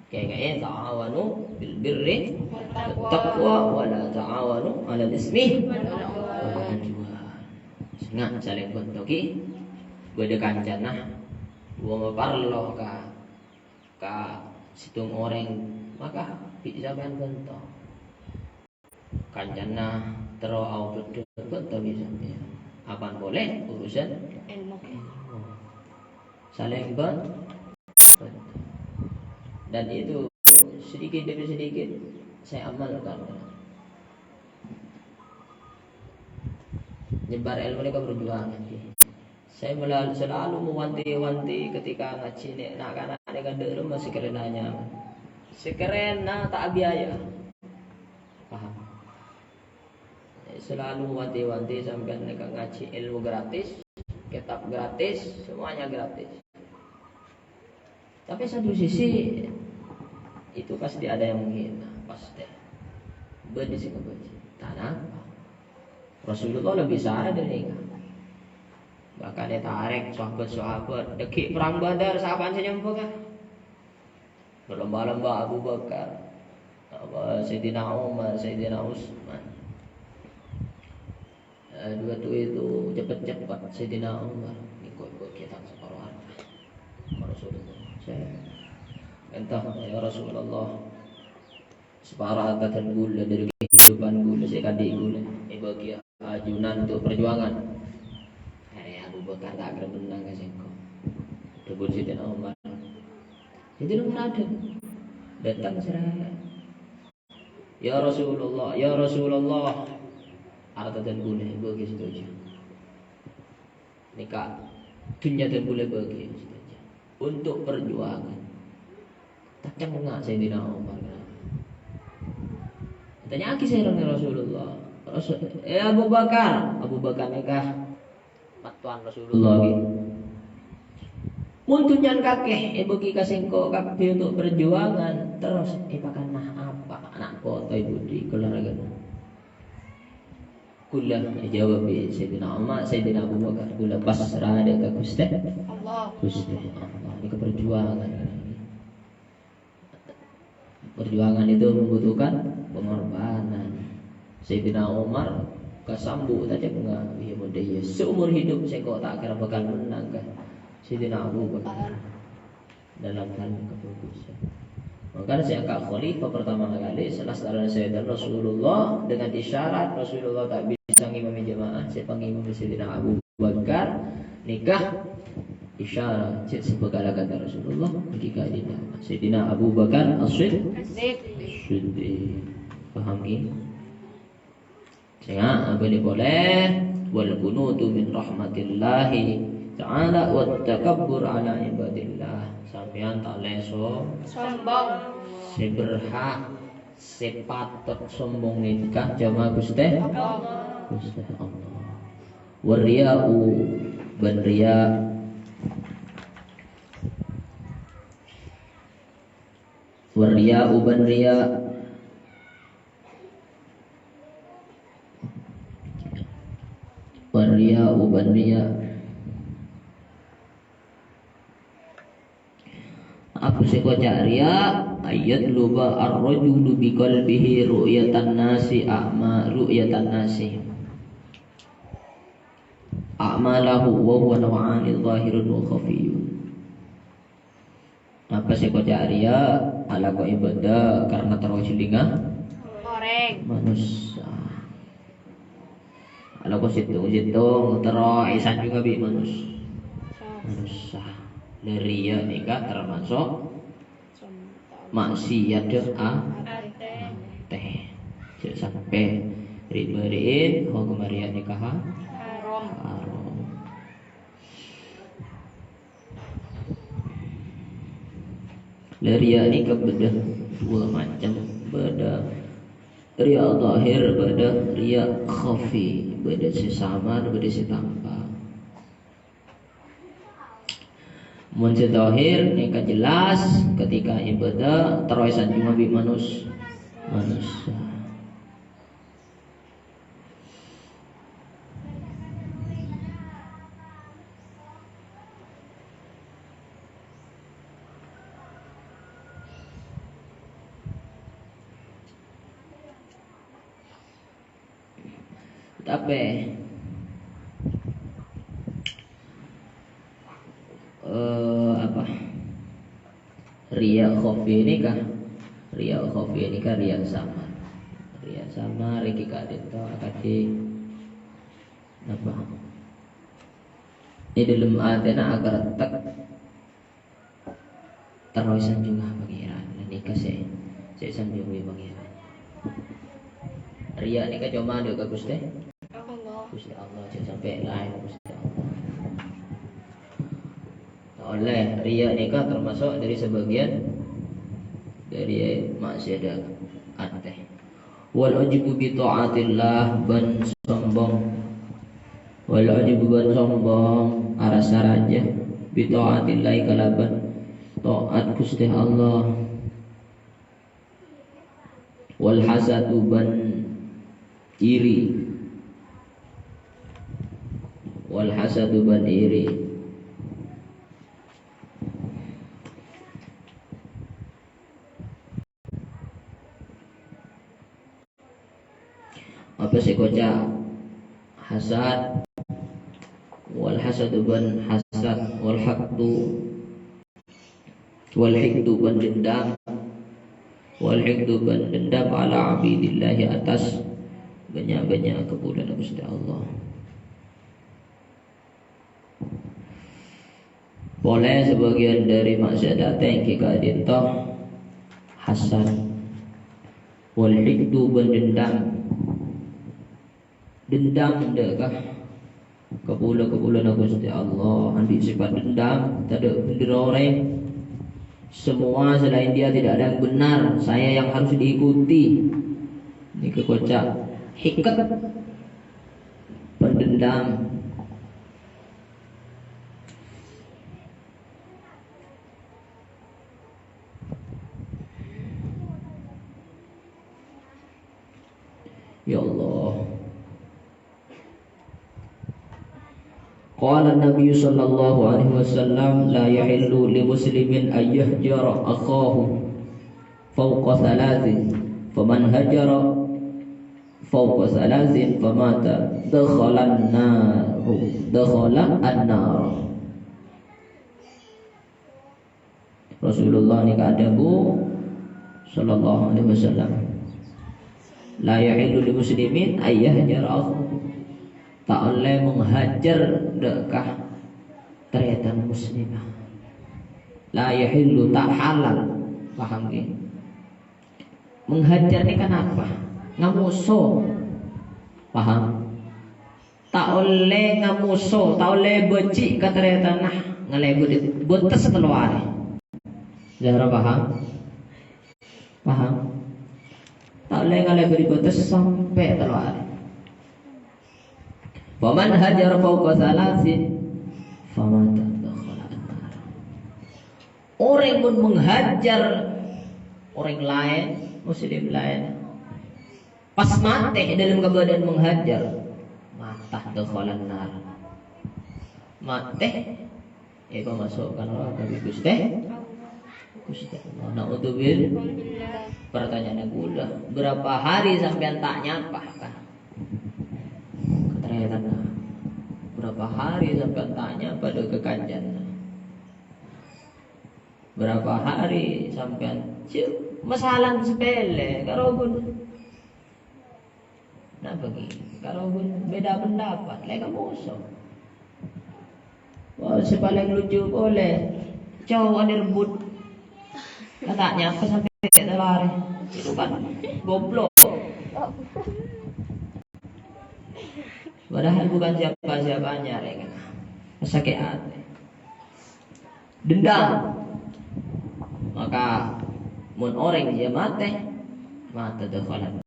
Kayak ta'awanu bil birri wat taqwa wa la ta'awanu 'alal ismi wal 'udwan. Sengat saling bentoki beda kancana gua parlo ka situng orang maka bisa main bentok kancana tero au beda bentok bisa ya. Apaan boleh urusan ilmu saling bentok. Dan itu sedikit demi sedikit saya amalkan. Nyebar ilmu ini berjuang. Saya selalu mewanti-wanti ketika ngaji nak kana dengan dulu masih kerenanya. Sekerena tak biaya. Paham? Selalu mewanti-wanti sampai mereka ngaji ilmu gratis, kitab gratis, semuanya gratis. Tapi satu sisi itu pasti ada yang menghina, pasti. Berdisi kebeji. Tanah. Rasulullah lebih sadar dari ini. Bahkan dia tarik sahabat-sahabat dekik perang Badar, sahabat saja kan? Berlomba-lomba Abu Bakar, Sayyidina Umar, Sayyidina Utsman. Dua itu cepat-cepat Sayyidina Umar ikut kita separuh harta. Rasulullah. Saya entah ya Rasulullah separuh harta dan gula dari kehidupan gula saya kadik gula bagi ajunan untuk perjuangan. Abu Bakar tak akan menang kasih kau. Debut Sayyidina Umar. Sayyidina Umar ada datang seraya. Ya Rasulullah, harta dan gula bagi setuju. Nikah dunia dan gula bagi setuju. Untuk perjuangan. Tak cengak Sayyidina Umar. Tanya aki saya Rasulullah. Abu Bakar nikah patuan Rasulullah gitu. Muntunyan kakek bagi kasengko kabeh untuk perjuangan terus pakan apa anak kota ibu di keluarga. Kula jawab Sayyidina Umar, Sayyidina Abu Bakar kula pasrah ada Gusti Allah. Gusti Allah ini perjuangan. Perjuangan itu membutuhkan pengorbanan. Sayyidina Umar kasambut aja enggak iya modaya seumur hidup saya kok tak kira bakal menang kan Sayyidina Abu Bakar dalam hal keputusan. Maka saya angkat khalifah pertama kali setelah Sayyidina Rasulullah dengan isyarat Rasulullah tak bisa ngimami jemaah saya panggil imam Sayyidina Abu Bakar nikah isyarat sebagai kata Rasulullah ketika ini Sayyidina Abu Bakar As-Siddiq paham ini? Ya, boleh wal kunutu min rahmatillahi ta'ala wat takabbur ala ibadillah. Sampeyan tak leso sombong. Seberhak sepatut sombong nikah jamaah Gusti Allah. Gusti Allah. Wariya'u ban riya wariya'u ban riya Waria ubanria apa sih kau ria ayat luba ar-rajulu bi qalbihi ru'yatan nasi a'malahu wa huwa naw'ani zahirun wa khafiyun. Apa sih kau ria ala kau ibadah karena terwasilinga goreng manusia. Kalau kau situng teraisan juga bi manusia dari ya nikah termasuk maksiat teh sampai riberiin hukum ria nikah haram. Ria nikah beda dua macam beda. Ria zahir beda ria khafi beda sesama beda setampa. Mun zahir nikah jelas ketika ibadah teroisan cuma bi manusia. Tapi apa? Riya khofi ini kah? Riya khofi ini kah riya sama? Riya sama riki kadito akadi apa? Ini dalam adena agar tak terusan juga pangeran. Nikah saya sanjungi pangeran. Riya nikah cuma dia ke Gusti Allah. Gusti Allah sampai lain Gusti Allah. Oleh riya nikah termasuk dari sebagian dari maksiat anteh. Wal ujubu bi taatillah ban sombong. Wal ujubu ban sombong arasa raja bi taatillah kalaban taat Gusti Allah. Wal hasadu ban iri. Wal hasadu ban iri. Apa sih kocak hasad wal hasadu ban hasad wal haqdu wal hikdu ban dendam wal hikdu ban dendam ala abidillahi atas banyak-banyak kebulan Gusti Allah. Boleh sebagian dari maksiat yang kita dintoh hasad wal hikdu ban dendam dekah kebulan Gusti Allah andi sifat dendam tak ada benda orang semua selain dia tidak ada yang benar saya yang harus diikuti ini kekocak hikat pendendam ya Allah. Qala Nabi sallallahu alaihi wasallam la yahillu li muslimin an yahjara akhahu fawqa thalathin faman hajara fawqa thalathin famata dakhala an-nar. Rasulullah ni kadabu sallallahu alaihi wasallam la yahillu li muslimin an yahjara akhahu tak oleh menghajar dekah teriatan muslimah. La yahillu tak halal. Paham ke? Menghajar ni kan apa? Ngamusuh. Paham? Tak oleh ngamusuh, tak oleh becik ke teriatan nah ngalebut betes keluar. Zahra paham? Paham? Tak oleh ngalebut betes sampai keluar. Faman hajar fawqa thalathin famata dakhala an-nar. Orang pun menghajar orang lain, muslim lain, pas mati dalam keadaan menghajar, mata dakhala an-nar. Mati itu masukkan orang ke Gusti Allah. Naudzubillah. Pertanyaannya pula, berapa hari sampean tak nyapa kan? Berapa hari sampai tanya pada kekanjan? Berapa hari sampai masalah sepele kalau pun nah begini kalau pun beda pendapat mereka musuh. Wah sepaling lucu boleh cowok ada rebut katanya apa sampai terlari itu kan goblok. Padahal bukan siapa-siapanya kan. Sakit hati. Dendam. Maka mun orang dia mati dakhala.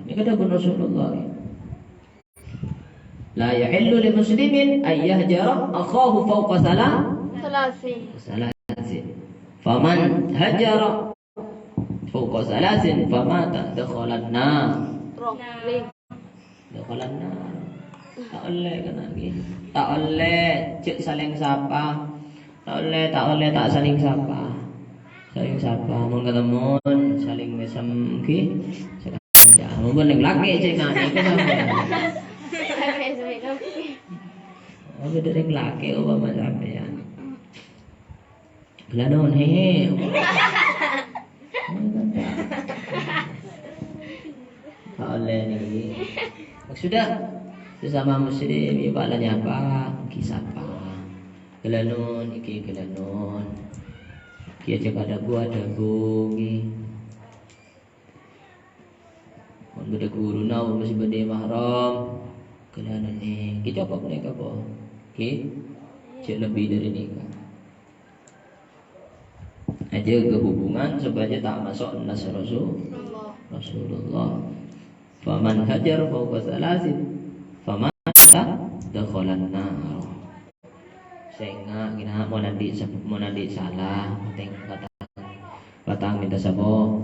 Ini kata Rasulullah. La yahillu lil muslimin ay yahjara akhahu fawqa thalathin. Faman hajara fawqa thalathin famata dakhala an-nar. Dakhala an-nar. Tak boleh kan lagi. Tak boleh cek saling sapa. Tak boleh tak saling sapa. Saling sapa mun ketemu saling mesem ki. Ya, mun ning laki cek nang iki Apa dereng laki umpama sampean. Gelanon hehe. Oleh nih. Sudah sesama muslim ibadahnya apa? Kisah apa? Gelanon iki gelanon. Ki aja kada buat bungi. Mun beda guru nau masih beda mahram. Gelanon nih. Ki cukup nih apa? Ki cek lebih dari nikah. Aja kehubungan supaya tak masuk nas Rasulullah. Faman hajar fawqa salasin faman dakhalan nar. Sehingga kita mau nanti salah, penting batang minta sabo.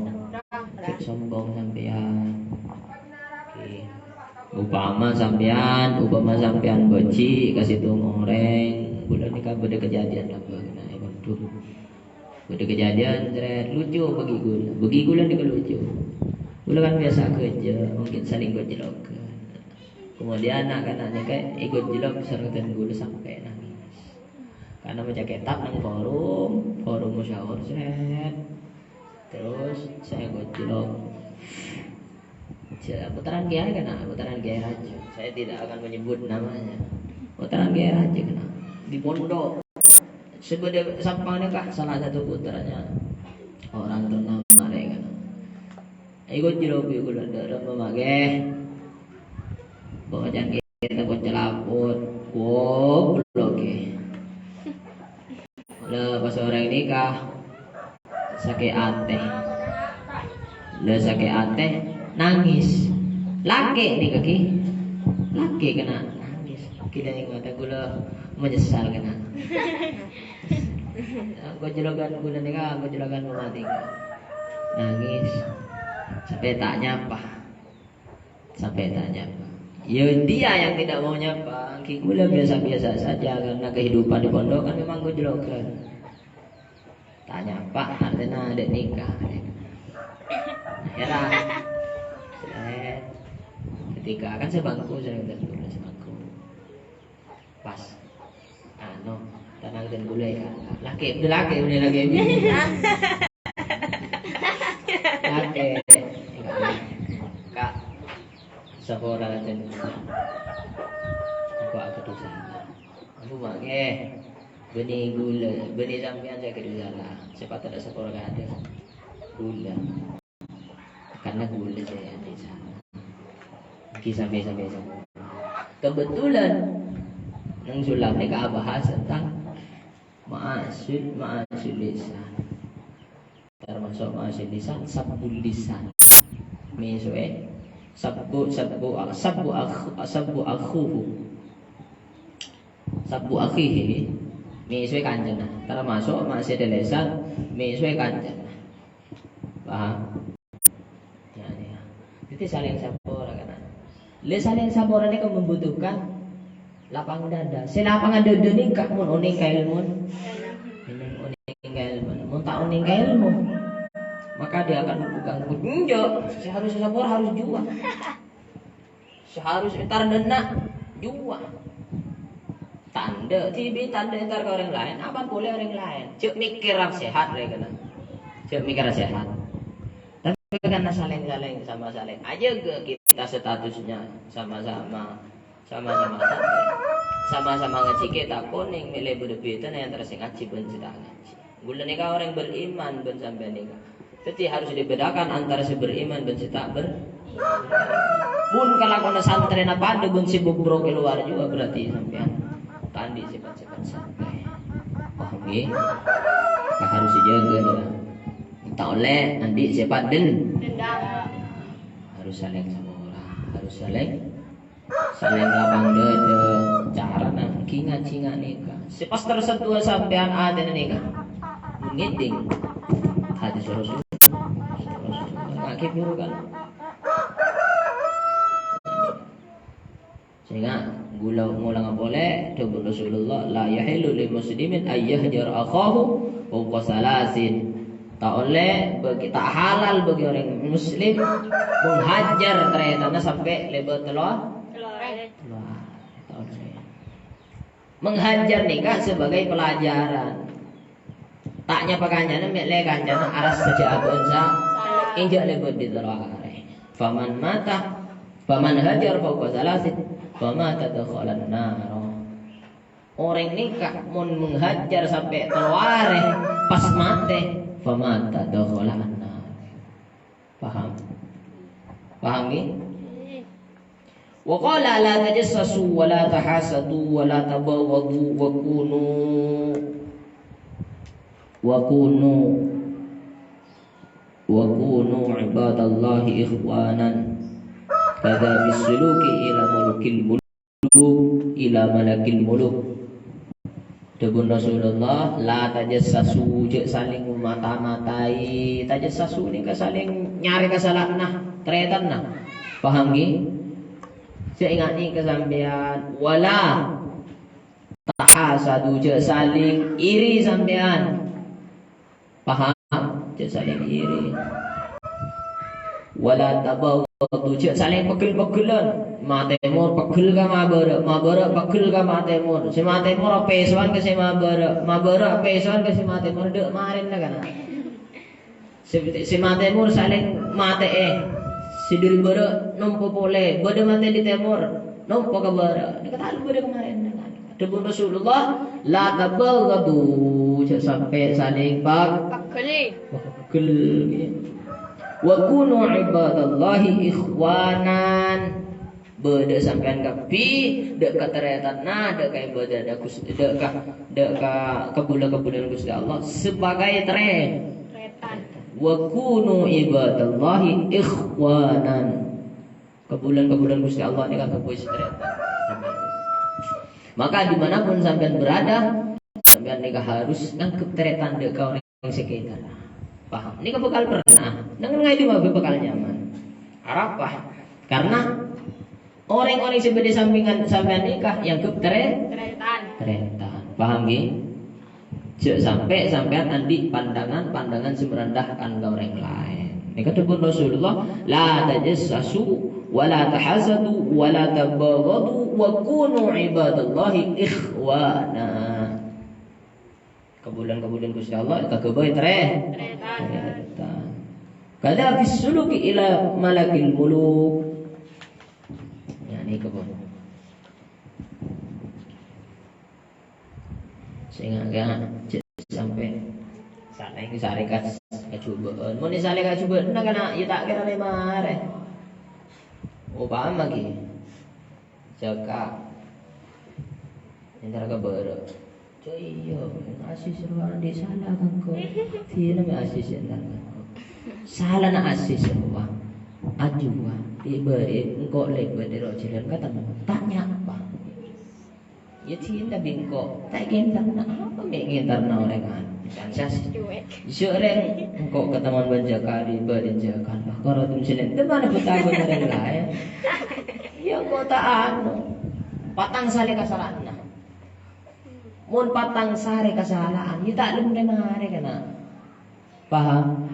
Cek sombong sampean. Upama sampean beci kasih tuh ngoreng, bulan nikah beda kejadian apa kena waduh. Beda kejadian lucu bagi gula nih lucu. Gula kan biasa kerja, mungkin saling gojlok. Kemudian anak-anaknya kayak ikut jelok serta gula sampai nangis. Karena baca kitab nang forum musyawar terus saya gojlok. Putaran Kiai kena, putaran Kiai Raja. Saya tidak akan menyebut namanya. Putaran Kiai Raja kena di pondok. Sebenarnya sampangnya kak salah satu putranya orang ternama mereka. Ikut jerobi gula darah memakai bawa jangan kita buat celaput, goblok ke. Pas orang nikah sakit ate, nangis, laki nih kaki, laki kena nangis. Kita yang kata gula menyesal kena. Aku jelagan gula nikah, aku jelagan mematikan. Nangis sampai tak nyapa. Ya dia yang tidak mau nyapa. Ki gula biasa-biasa saja karena kehidupan di pondok kan memang gue jelagan. Tak nyapa artinya ada nikah. Heran. Ketika kan sebangku sering tertulis sebangku. Pas. Tanang dan gulai kan. Laki. Laki. Kak. Sapora dan aku dosa. Aku pakai benih gula, benih sampean saya kedua. Siapa tak ada sapora ada gula. Karena gula saya di sana. Sampai. Kebetulan nang sulam ni bahas tentang ma'asyid lisan. Termasuk ma'asyid lisan, sabbul lisan. Miswe sabbu akhihi. Miswe kanjana. Termasuk ma'asyid lisan, miswe kanjana. Paham? Ya. Itu saling sabor kan. Saling sabor ini kau membutuhkan lapang dada. Si lapangan dada ni kak mun uning kailmu. Mun tak uning kailmu. Maka dia akan membuka kunjo. Si harus sabor harus jual. Si harus entar dena jual. Tanda entar ke orang lain. Apa boleh orang lain? Cuk mikir sehat mereka kan. Cuk mikir sehat. Karena saling sama saling aja kita statusnya sama-sama ngaji kita kuning milih berdebitan yang tersing ngaji ben sedang ngaji. Gula nikah orang beriman ben sampai nikah. Jadi harus dibedakan antara si beriman ben si tak Mun kalau kena santri apa ada ben sibuk bro keluar juga berarti sampean tandi sifat-sifat santai. Paham nggih? Harus dijaga dah. Tak oleh nanti sifat dendam. Harus saling sama orang, harus saling lapang dada. Cara nak ngaji nikah. Pas tersentuh sampean ada nikah. Ngiting hadis Rasul. Ngakib dulu kan. Sehingga ngulang boleh tu Rasulullah la yahilu lil muslimin ayyahjar akhahu fawqa salasin. Tak halal bagi orang muslim menghajar ternyata sampai lebar telur. Menghajar nikah sebagai pelajaran. Taknya pakanya le kancana aras saja abunsa injak lebut di terare. Faman hajar fauqa salasin famata dakhalan nar. Orang nikah mun menghajar sampai terare pas mati famata dakhalan nar. Paham? Paham ni? Wa qala la tajassasu wa la tahasadu wa la tabaghadu wa kunu ibadallahi ikhwanan kadza bisuluki ila mulukil muluk ila malakil muluk. Debun Rasulullah la tajassasu je saling mata-matai. Tajassasu ni ka saling nyari kesalahan nah tretan nah. Paham ni? Saya ingat ni kesampean wala tahasadu je saling iri sampean. Paham? Je saling iri. Wala tabaghadu je saling pegel-pegelan. Ma Timur pegel ka ma Barat pegel ka ma Timur. Si ma Timur pesuan ke si ma Barat pesuan ke si ma Timur dek marin lah kan. Si ma Timur saling mate si dari Barat nompo boleh, bade mate di Timur nompo ke Barat. Dia kata bade kemarin kan. Debun Rasulullah la tabaghadu sampai saling pegel. Wa kunu ibadallahi ikhwanan. Bade sampean kapi dek kateretanna dek kai bade dek ka kebulan-kebulan Gusti Allah sebagai tretan. Wa kunu ibadallahi ikhwanan. Kebulan-kebulan Gusti Allah ini kan kebulan tretan. Maka dimanapun sampean berada, sampean nikah harus nangkep tretan dek orang sekitar. Paham? Ini bakal pernah. Dengan ngai di bakal nyaman. Arafah. Karena orang-orang sebagai sampingan sampean nikah yang tretan. Paham nggih? Jek sampai sampean andi pandangan semerendahkan ke orang lain. Ini kata Rasulullah, la tajassasu wa la tahasadu wa la tabaghadu wa kunu ibadallahi ikhwana. Kebulan-kebulan Gusti Allah kageboy tretan. Kada fisuluki ila malakil muluk. Ya ini kebun. Sehingga sampai sana ini sare kacubaan. Mun sare kacubaan na kana ya tak kira lemare. Oh paham lagi. Jaka. Entar ka bero. Iya, asis ruang di salah kan kau. Tidak asis entar. Salah na asis semua. Ajua diberi engkau lebar dari rojilan kata tanya apa? Ya tidak bingko. Tak gentar na apa? Gentar na orang kan. Sas. Seorang engkau ketemuan banjakari berjakan. Kalau tu misalnya teman bertagun orang lain. Ya engkau tak anu. Patang sale kesalahan. Mun patang sare kesalahan, ya tak lumre mare kana. Paham?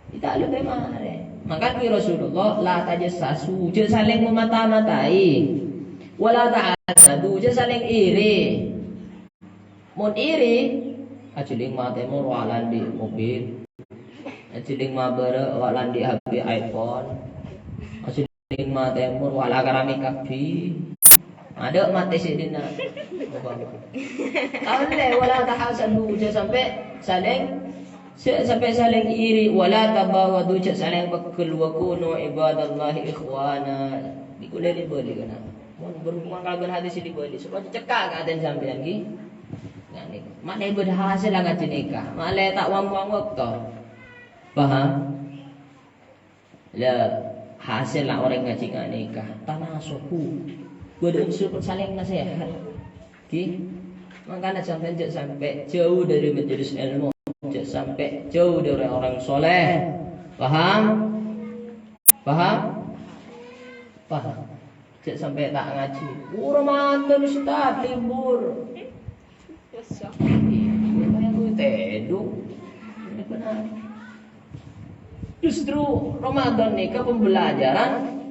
Ya tak lumre mare. Maka ni Rasulullah la tajassasu, je saling memata-matai. Wala ta'asadu, je saling iri. Mun iri, ajuling mate mo walan di mobil. Ajuling mabere walan di HP iPhone. Ajuling mate mo wala karami kapi. Ada mati sidina. Alle wala tahasadu sampai saling iri wala tabaghadu saling bakul wa kunu ibadallahi ikhwana. Dikulih dibeli kana. Mun berhubungan kalau hadis dibeli supaya cekak kaden sampean ki. Nah ni mana ibu dah hasil lah ngaji nikah. Malah tak wang-wang waktu. Paham? Lah hasil lah orang ngaji nikah tanasuhu. Berunsur saling nasihat. Okey. Makanya sampai jauh dari majelis ilmu, sampai jauh dari orang soleh. Paham? Paham? Paham. Sampai tak ngaji. Ramadan Ustaz libur. Yang gue teduh. Ini benar. Justru Ramadan ni ke pembelajaran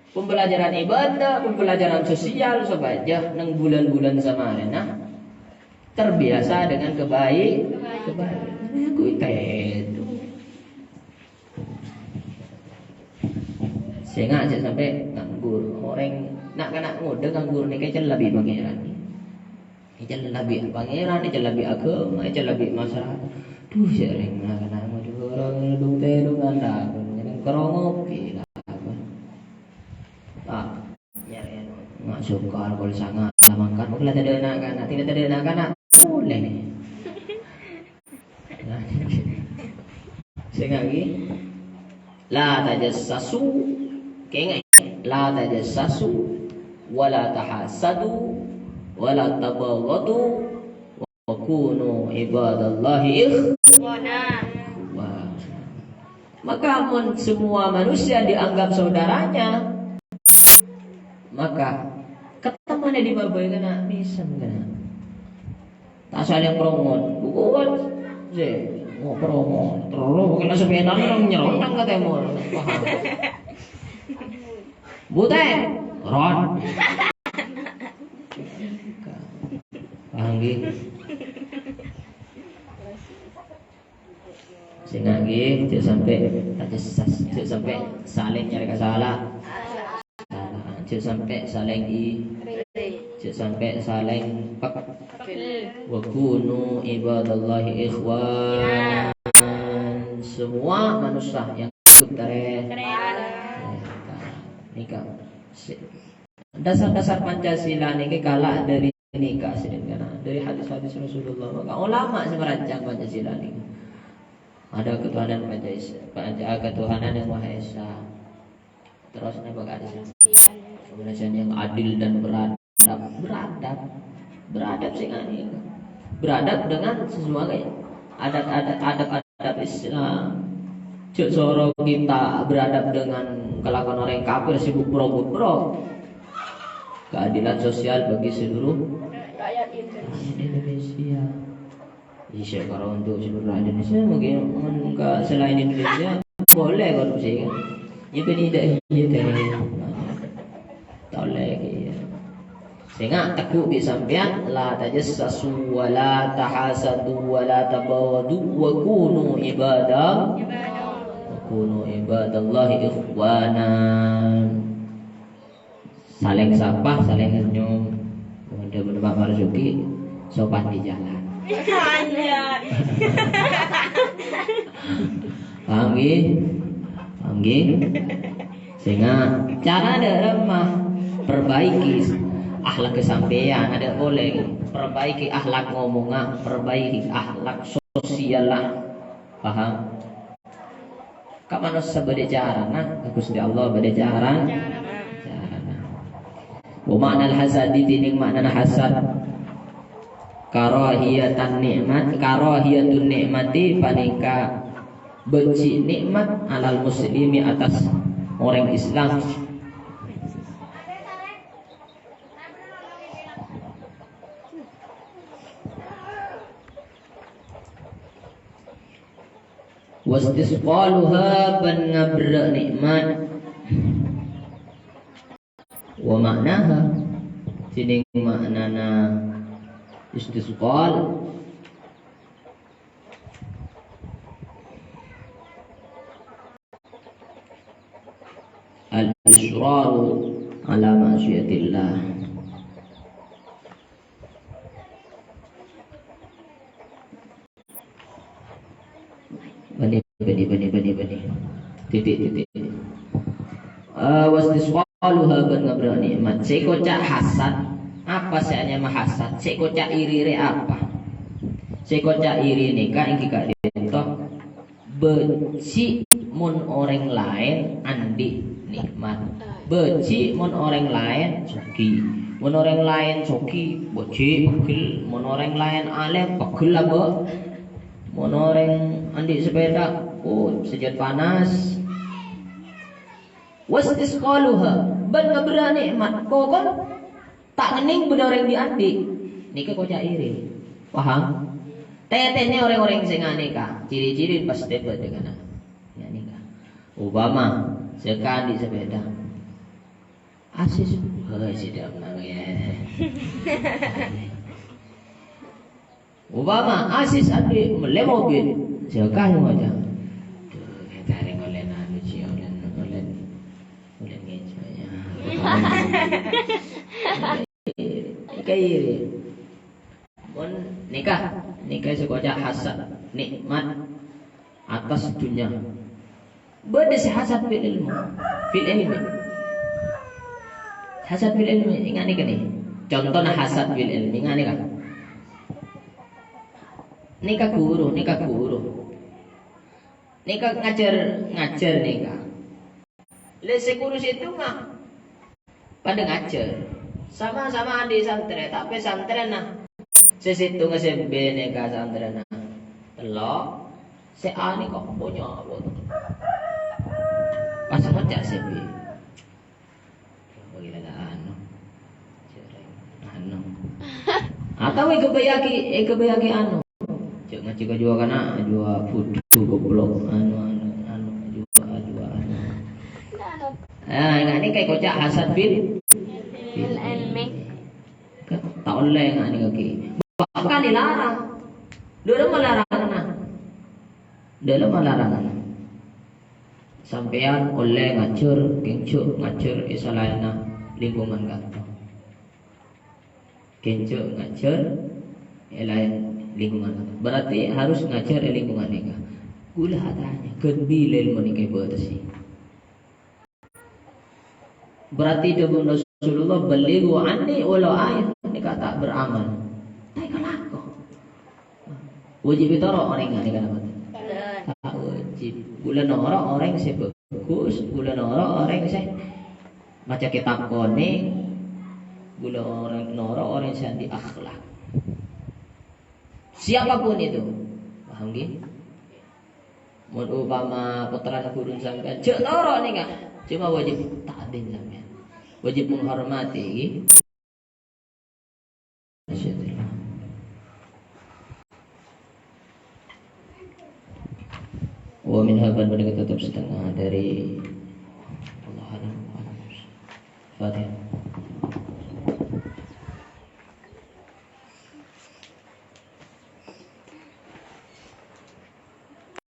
Pembelajaran ibadah, pembelajaran sosial saja nang bulan-bulan samarena terbiasa dengan kebaikan. Aku itu. Sehingga aja sampai nganggur. Orang nak kena ngode nganggur nih kayak lebih pangeran. Kayak lebih pangeran, kayak lebih agama, kayak lebih masyarakat. Duh sering nak kena ngode orang dong teh dong anda, kerongopi lah. Ya, nggak suka kalau sangat makan. Kalau tidak ada anak, tidak ada anak, boleh. Sehingga lagi, la tajassasu, keingat, la tajassasu, wala tahasadu, wala tabaghadu, wa kunu ibadallahi ikhwana. Maka semua manusia dianggap saudaranya. Maka ketemannya di babai kena bisa kena. Tak saling promote, bukan je mau promote. Terus kena sepeda orang nyerong kata mau. Paham? Buten, ron. Paham gitu. Sehingga gitu sampai saling nyari kesalahan. Sampai saling sampai saling wa kunu ibadallahi ikhwan. Semua manusia yang hidup dari nikah. Dasar-dasar Pancasila ini kalah dari nikah sedangkan dari hadis-hadis Rasulullah. Maka ulama merancang Pancasila ini. Ada ketuhanan Pancasila, ketuhanan yang Maha Esa. Terus apa kemudian yang adil dan beradab sih kan ini. Beradab dengan sesuai adab Islam. Cuk soro kita beradab dengan kelakuan orang kafir sibuk bro. Keadilan sosial bagi seluruh rakyat Indonesia. Iya kalau untuk seluruh rakyat Indonesia mungkin selain Indonesia boleh korupsi kan. Ya tidak toleh sehingga teguh disampaikan la tajassasu wa la tahasadu wa la tabawadu wa kunu ibadallahi ikhwana. Saling sapa, saling senyum. Kemudian Pak Marzuki sopan di jalan. Paham nggih? Sehingga cara remah perbaiki akhlak kesampaian ada boleh perbaiki akhlak ngomongan, perbaiki akhlak sosial lah. Paham? Kapan harus sebeda jarana? Gusti Allah beda jarana. Wa makna al-hasad tining makna hasad karahiyatun nikmati panika benci nikmat alal muslimi atas orang Islam. Wastisqaluha penabra nikmat wa maknaha tining maknana istisqal al-israru ala ma'siyatillah. Bani titik wastisqaluha ban ngabra nikmat. Sekocak hasad apa seanya mahasad, sekocak iri apa? Sekocak iri nikah ingki kak dito benci mun orang lain andi nikmat. Benci mun orang lain soki. Mun orang lain soki boci pegel, mun orang lain alim pegel apa? Mun orang andi sepeda sejat panas. Wastisqaluha ban ngabra nikmat. Kokon tak kening beda orang diandi. Nikah kocak iri. Paham? Tetene orang-orang sing nikah, ciri-ciri pas debat dengan ya nikah. Obama sekali sepeda. Asis, tidak menang ya. Obama asis abdi mobil, siapa yang macam? Tuh, kita ada ngolen anu sih, ngolen ngejanya. Kayak bon nikah sekoja hasad nikmat atas dunia. Beda si hasad fil ilmu, hasad fil ilmi, ingat nih kan? Contohnya hasad fil ilmi, ingat nih kan? Nikah guru, nikah ngajar nikah. Lese kurus itu mah pada ngajar, sama-sama di santren, tapi santren nah, sesitu ngasih nikah santren nah, lo, se ani kok punya apa? Pas ngajak sebi. Atau kebayaki anu. Cek ngaji ka jua kana jua food goblok anu. Ini kayak kocak hasad bil ilmi. Tak oleh ngani kaki. Bahkan dilarang. Dalam larangan. Sampean oleh ngacur, kencuk ngacur isalayana lingkungan kantor. Kencuk ngacur lain lingkungan kantor. Berarti harus ngajar lingkungan nikah. Gula adanya kenbilel menikah batasi. Berarti demi Rasulullah balighu anni walau ayat nikah tak beramal. Tai kalako. Wajib itu orang yang nikah apa? Tak wajib. Gula orang yang bagus, gula orang yang baca kitab kuning, gula orang yang di akhlak. Siapapun itu, paham gini? Mun upama putra guru sampean, cek loro nikah, cuma wajib ta'din sampean. Wajib menghormati. Wa min haban pada tetap setengah dari Allah Fatihah.